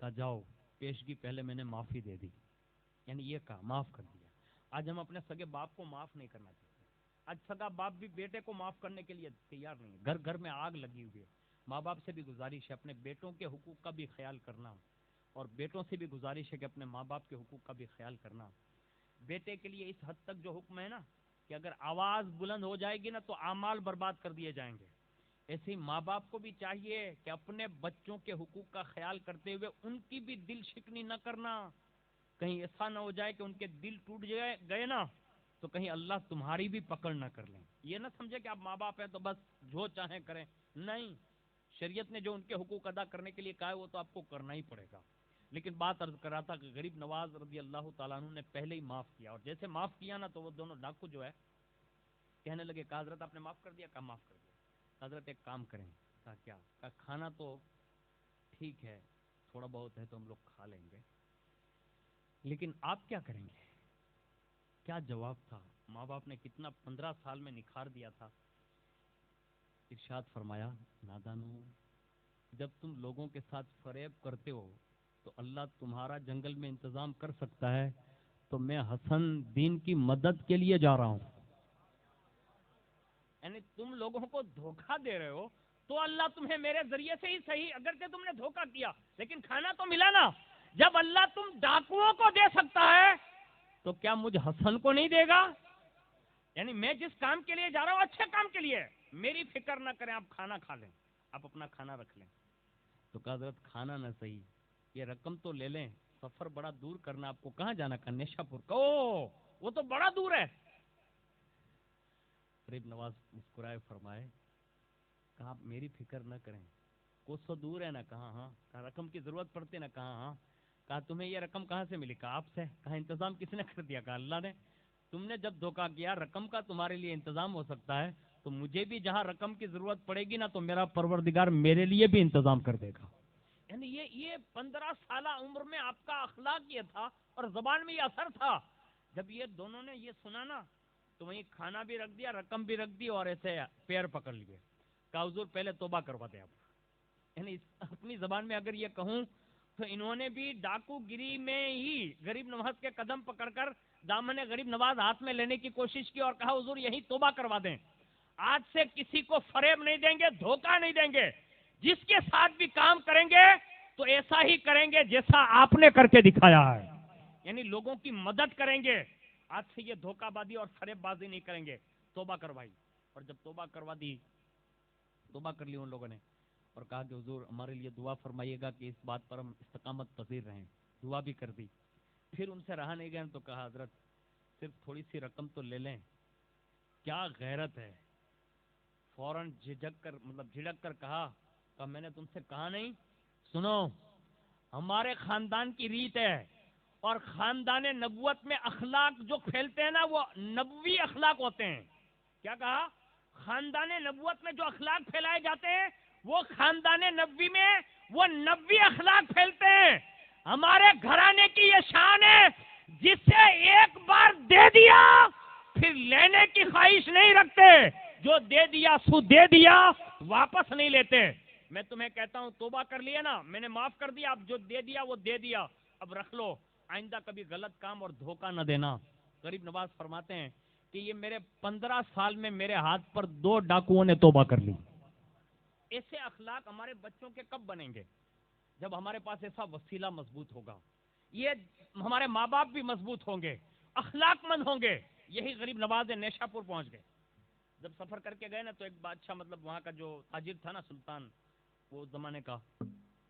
کہا جاؤ پیشگی پہلے میں نے معافی دے دی، یعنی یہ کہا معاف کر دیا۔ آج ہم اپنے سگے باپ کو معاف نہیں کرنا چاہتے، آج سگا باپ بھی بیٹے کو معاف کرنے کے لیے تیار نہیں ہے، گھر گھر میں آگ لگی ہوئی ہے۔ ماں باپ سے بھی گزارش ہے اپنے بیٹوں کے حقوق کا بھی خیال کرنا، اور بیٹوں سے بھی گزارش ہے کہ اپنے ماں باپ کے حقوق کا بھی خیال کرنا۔ بیٹے کے لیے اس حد تک جو حکم ہے نا کہ اگر آواز بلند ہو جائے گی نا تو اعمال برباد کر دیے جائیں گے، ایسے ہی ماں باپ کو بھی چاہیے کہ اپنے بچوں کے حقوق کا خیال کرتے ہوئے ان کی بھی دل شکنی نہ کرنا، کہیں ایسا نہ ہو جائے کہ ان کے دل ٹوٹ گئے نا تو کہیں اللہ تمہاری بھی پکڑ نہ کر لیں۔ یہ نہ سمجھے کہ آپ ماں باپ ہیں تو بس جو چاہیں کریں، نہیں، شریعت نے جو ان کے حقوق ادا کرنے کے لیے کہا ہے وہ تو آپ کو کرنا ہی پڑے گا۔ لیکن بات عرض کر رہا تھا کہ غریب نواز رضی اللہ تعالیٰ عنہ نے پہلے ہی معاف کیا، اور جیسے معاف کیا نا تو وہ دونوں ڈاکو جو ہے کہنے لگے کہ حضرت آپ نے معاف کر دیا؟ کہا معاف کر دیا۔ حضرت ایک کام کریں، کہا کیا؟ کہا کھانا تو ٹھیک ہے تھوڑا بہت ہے تو ہم لوگ کھا لیں گے، لیکن آپ کیا کریں گے؟ کیا جواب تھا؟ ماں باپ نے کتنا 15 سال میں نکھار دیا تھا۔ ارشاد فرمایا نادانو، جب تم لوگوں کے ساتھ فریب کرتے ہو تو اللہ تمہارا جنگل میں انتظام کر سکتا ہے، تو میں حسن دین کی مدد کے لیے جا رہا ہوں۔ یعنی تم لوگوں کو دھوکہ دے رہے ہو تو اللہ تمہیں میرے ذریعے سے ہی صحیح، اگرچہ تم نے دھوکہ کیا لیکن کھانا تو ملا نا۔ جب اللہ تم ڈاکوؤں کو دے سکتا ہے تو کیا مجھ حسن کو نہیں دے گا؟ یعنی میں جس کام کے لیے جا رہا ہوں اچھے کام کے لیے، میری فکر نہ کریں، آپ کھانا کھا لیں، آپ اپنا کھانا رکھ لیں۔ تو کہا حضرت کھانا نہ صحیح، یہ رقم تو لے لیں، سفر بڑا دور کرنا، آپ کو کہاں جانا؟ کا نیشا پور کا، وہ تو بڑا دور ہے۔ غریب نواز مسکرائے فرمائے کہا آپ میری فکر نہ کریں، کچھ تو دور ہے نا؟ کہا ہاں۔ کہا رقم کی ضرورت پڑتی نا؟ کہا ہاں۔ کہا تمہیں یہ رقم کہاں سے ملی؟ کہا آپ سے۔ کہا انتظام کس نے کر دیا؟ کہا اللہ نے۔ تم نے جب دھوکہ کیا رقم کا تمہارے لیے انتظام ہو سکتا ہے تو مجھے بھی جہاں رقم کی ضرورت پڑے گی نا تو میرا پروردگار میرے لیے بھی انتظام کر دے گا۔ یعنی یہ 15 سالہ عمر میں آپ کا اخلاق یہ تھا اور زبان میں یہ اثر تھا۔ جب یہ دونوں نے یہ سنا نا تو وہیں کھانا بھی رکھ دیا، رقم بھی رکھ دی، اور ایسے پیر پکڑ لیے۔ کہا حضور پہلے توبہ کروا دیں آپ۔ یعنی اپنی زبان میں اگر یہ کہوں تو انہوں نے بھی ڈاکو گری میں ہی غریب نواز کے قدم پکڑ کر دامن غریب نواز ہاتھ میں لینے کی کوشش کی اور کہا حضور یہی توبہ کروا دیں، آج سے کسی کو فریب نہیں دیں گے، دھوکہ نہیں دیں گے، جس کے ساتھ بھی کام کریں گے تو ایسا ہی کریں گے جیسا آپ نے کر کے دکھایا ہے، یعنی لوگوں کی مدد کریں گے، آج سے یہ دھوکہ بازی اور فریب بازی نہیں کریں گے۔ توبہ کروائی، اور جب توبہ کروا دی، توبہ کر لی ان لوگوں نے، اور کہا کہ حضور ہمارے لیے دعا فرمائیے گا کہ اس بات پر ہم استقامت پذیر رہیں۔ دعا بھی کر دی۔ پھر ان سے رہا نہیں گیا تو کہا حضرت صرف تھوڑی سی رقم تو لے لیں۔ کیا غیرت ہے، فوراً جھجک کر کہا میں نے تم سے کہا نہیں؟ سنو، ہمارے خاندان کی ریت ہے اور خاندان نبوت میں اخلاق جو پھیلتے ہیں نا وہ نبوی اخلاق ہوتے ہیں۔ کیا کہا؟ خاندان نبوت میں جو اخلاق پھیلائے جاتے ہیں وہ خاندان نبوی میں وہ نبوی اخلاق پھیلتے ہیں۔ ہمارے گھرانے کی یہ شان ہے، جسے ایک بار دے دیا پھر لینے کی خواہش نہیں رکھتے، جو دے دیا سو دے دیا، واپس نہیں لیتے۔ میں تمہیں کہتا ہوں توبہ کر لیا نا، میں نے معاف کر دیا، اب جو دے دیا وہ دے دیا، اب رکھ لو، آئندہ کبھی غلط کام اور دھوکہ نہ دینا۔ غریب نواز فرماتے ہیں کہ یہ میرے 15 سال میں میرے ہاتھ پر 2 ڈاکوؤں نے توبہ کر لی۔ ایسے اخلاق ہمارے بچوں کے کب بنیں گے؟ جب ہمارے پاس ایسا وسیلہ مضبوط ہوگا، یہ ہمارے ماں باپ بھی مضبوط ہوں گے، اخلاق مند ہوں گے۔ یہی غریب نواز نیشا پور پہنچ گئے۔ جب سفر کر کے گئے نا تو ایک بادشاہ وہاں کا جو تاجر تھا نا، سلطان وہ زمانے کا،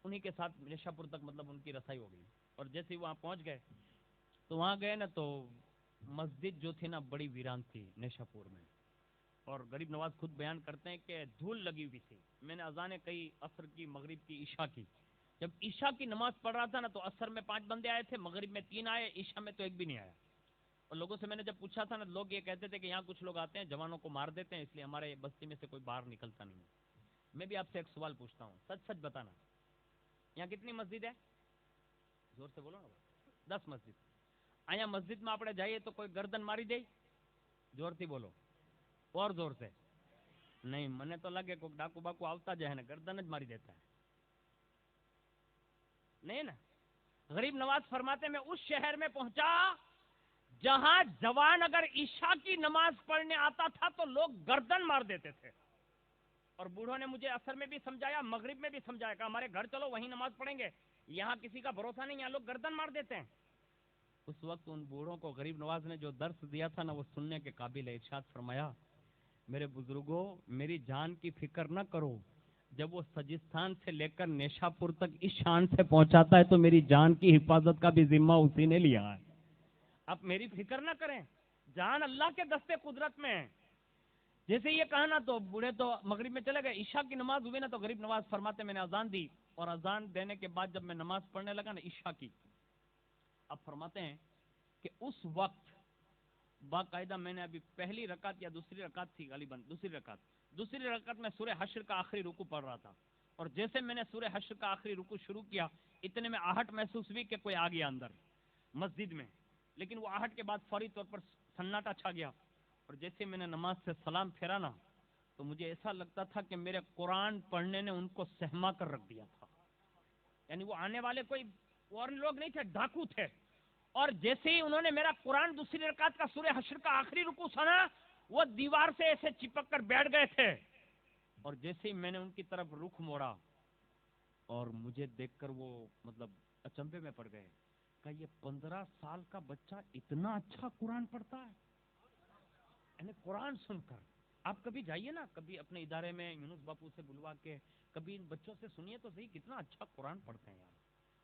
انہی کے ساتھ نیشا پور تک ان کی رسائی ہو گئی، اور جیسے ہی وہاں پہنچ گئے تو وہاں گئے نا تو مسجد جو تھی نا بڑی ویران تھی نیشا پور میں، اور غریب نواز خود بیان کرتے ہیں کہ دھول لگی ہوئی تھی۔ میں نے اذانیں کئی، عصر کی، مغرب کی، عشاء کی، جب عشاء کی نماز پڑھ رہا تھا نا تو عصر میں 5 بندے آئے تھے، مغرب میں 3 آئے، عشاء میں تو ایک بھی نہیں آیا۔ اور لوگوں سے میں نے جب پوچھا تھا نا، لوگ یہ کہتے تھے کہ یہاں کچھ لوگ آتے ہیں جوانوں کو مار دیتے ہیں، اس لیے ہمارے بستی میں سے کوئی باہر نکلتا نہیں ہے۔ میں بھی آپ سے ایک سوال پوچھتا ہوں، سچ سچ بتانا، یہاں کتنی مسجد ہے؟ زور سے بولو نا۔ 10 مسجد۔ آیا مسجد میں آپ جائیے تو کوئی گردن ماری دے؟ زور سے بولو، اور زور سے نہیں، منے تو لگے کوئی ڈاکو باکو آتا جائے نا گردن ماری دیتا ہے۔ نہیں نا. غریب نواز فرماتے میں اس شہر میں پہنچا جہاں جوان اگر عشاء کی نماز پڑھنے آتا تھا تو لوگ گردن مار دیتے تھے. اور بوڑھوں نے مجھے عصر میں بھی سمجھایا، مغرب میں بھی سمجھایا کہ ہمارے گھر چلو وہیں نماز پڑھیں گے، یہاں کسی کا بھروسہ نہیں، یہاں لوگ گردن مار دیتے ہیں. اس وقت ان بوڑھوں کو غریب نواز نے جو درس دیا تھا نا وہ سننے کے قابل ہے. ارشاد فرمایا میرے بزرگوں میری جان کی فکر نہ کرو، جب وہ سجستان سے لے کر نیشا پور تک اس شان سے پہنچاتا ہے تو میری جان کی حفاظت کا بھی ذمہ اسی نے لیا ہے. اب میری فکر نہ کریں، جان اللہ کے دستے قدرت میں ہے. جیسے یہ کہا نا تو بوڑھے تو مغرب میں چلے گئے، عشاء کی نماز ہوئی نا تو غریب نواز فرماتے میں نے اذان دی، اور اذان دینے کے بعد جب میں نماز پڑھنے لگا نا عشاء کی، اب فرماتے ہیں کہ اس وقت باقاعدہ میں نے ابھی پہلی رکعت یا دوسری رکعت تھی غالباً دوسری رکعت میں سورہ حشر کا آخری رکوع پڑھ رہا تھا، اور جیسے میں نے سورہ حشر کا آخری رکوع شروع کیا اتنے میں آہٹ محسوس ہوئی کہ کوئی آ گیا اندر مسجد میں، لیکن وہ آہٹ کے بعد فوری طور پر سناٹا چھا گیا. اور جیسے میں نے نماز سے سلام پھیرا نا تو مجھے ایسا لگتا تھا کہ میرے قرآن پڑھنے نے ان کو سہما کر رکھ دیا تھا. یعنی وہ آنے والے کوئی اور لوگ نہیں تھے، ڈاکو تھے. اور جیسے ہی انہوں نے میرا قرآن دوسری رکعت کا سورہ حشر کا آخری رکوع سنا وہ دیوار سے ایسے چپک کر بیٹھ گئے تھے. اور جیسے ہی میں نے ان کی طرف رخ موڑا اور مجھے دیکھ کر وہ مطلب اچنبے میں پڑ گئے کہ یہ 15 سال کا بچہ اتنا اچھا قرآن پڑھتا ہے. یعنی قرآن سن کر آپ کبھی جائیے نا، کبھی اپنے ادارے میں یونس باپو سے بلوا کے کبھی ان بچوں سے سنیے تو صحیح کتنا اچھا قرآن پڑھتے ہیں یار.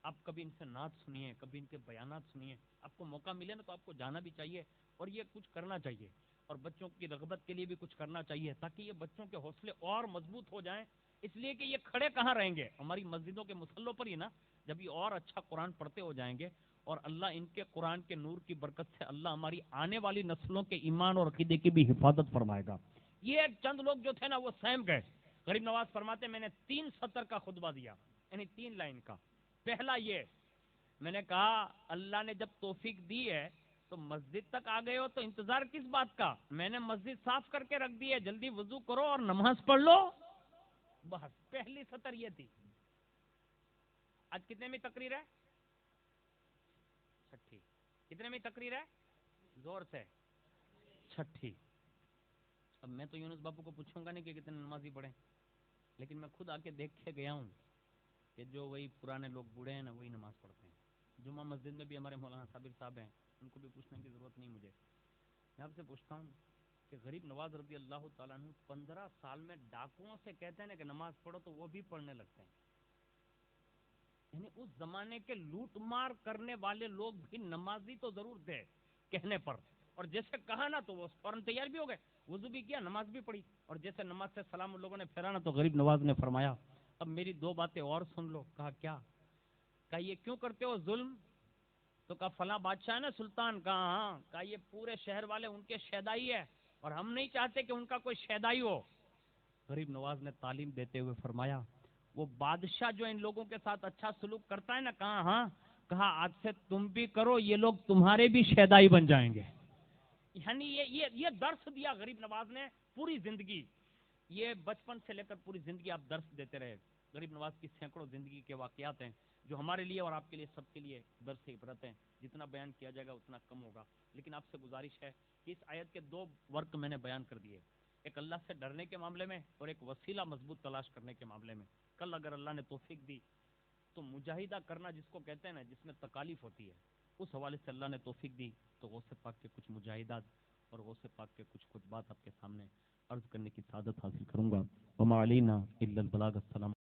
آپ کبھی ان سے نعت سنیے، کبھی ان کے بیانات سنیے، آپ کو موقع ملے نا تو آپ کو جانا بھی چاہیے اور یہ کچھ کرنا چاہیے، اور بچوں کی رغبت کے لیے بھی کچھ کرنا چاہیے تاکہ یہ بچوں کے حوصلے اور مضبوط ہو جائیں. اس لیے کہ یہ کھڑے کہاں رہیں گے ہماری مسجدوں کے مسلوں پر ہی نا، جب یہ اور اچھا قرآن پڑھتے ہو جائیں گے اور اللہ ان کے قرآن کے نور کی برکت سے اللہ ہماری آنے والی نسلوں کے ایمان اور عقیدے کی بھی حفاظت فرمائے گا. یہ چند لوگ جو تھے نا وہ سہم گئے. غریب نواز فرماتے میں نے 3 سطر کا خطبہ دیا، یعنی 3 لائن کا. پہلا یہ میں نے کہا اللہ نے جب توفیق دی ہے تو مسجد تک آ گئے ہو تو انتظار کس بات کا، میں نے مسجد صاف کر کے رکھ دی ہے، جلدی وضو کرو اور نماز پڑھ لو. بس پہلی سطر یہ تھی. آج کتنے میں تقریر ہے؟ چھٹی. کتنے میں تقریر ہے؟ زور سے. چھٹی. اب میں تو یونس باپو کو پوچھوں گا نہیں کہ کتنے نمازی پڑھیں، لیکن میں خود آ کے دیکھ کے گیا ہوں کہ جو وہی پرانے لوگ بوڑھے ہیں نا وہی نماز پڑھتے ہیں. جمعہ مسجد میں بھی ہمارے مولانا صابر صاحب ہیں، ان کو بھی پوچھنے کی ضرورت نہیں مجھے. میں آپ سے پوچھتا ہوں کہ غریب نواز رضی اللہ تعالیٰ عنہ 15 سال میں ڈاکوؤں سے کہتے ہیں نا کہ نماز پڑھو تو وہ بھی پڑھنے لگتے ہیں. یعنی اس زمانے کے لوٹ مار کرنے والے لوگ بھی نمازی تو ضرور تھے کہنے پر، اور جیسے کہا نا تو وہ فوراً تیار بھی ہو گئے، وضو بھی کیا، نماز بھی پڑھی. اور جیسے نماز سے سلام ان لوگوں نے پھیرا نا تو غریب نواز نے فرمایا اب میری 2 باتیں اور سن لو. کہا کیا؟ کہا یہ کیوں کرتے ہو ظلم؟ تو کہا فلاں بادشاہ ہے نا سلطان. کہا ہاں. کہا یہ پورے شہر والے ان کے شیدائی ہے اور ہم نہیں چاہتے کہ ان کا کوئی شیدائی ہو. غریب نواز نے تعلیم دیتے ہوئے فرمایا وہ بادشاہ جو ان لوگوں کے ساتھ اچھا سلوک کرتا ہے نا، کہا ہاں. کہا آج سے تم بھی کرو، یہ لوگ تمہارے بھی شیدائی بن جائیں گے. یعنی یہ درس دیا غریب نواز نے پوری زندگی. یہ بچپن سے لے کر پوری زندگی آپ درس دیتے رہے. غریب نواز کی سینکڑوں زندگی کے واقعات ہیں جو ہمارے لیے اور آپ کے لیے سب کے لیے درس عبرت ہیں. جتنا بیان کیا جائے گا اتنا کم ہوگا، لیکن آپ سے گزارش ہے کہ اس آیت کے 2 ورق میں نے بیان کر دیے، ایک اللہ سے ڈرنے کے معاملے میں اور ایک وسیلہ مضبوط تلاش کرنے کے معاملے میں. کل اگر اللہ نے توفیق دی تو مجاہدہ کرنا جس کو کہتے ہیں نا، جس میں تکالیف ہوتی ہے، اس حوالے سے اللہ نے توفیق دی تو غوث پاک کے کچھ مجاہدات اور غوث پاک کے کچھ خطبات آپ کے سامنے عرض کرنے کی سعادت حاصل کروں گا. وما علینا الا البلاغ. السلام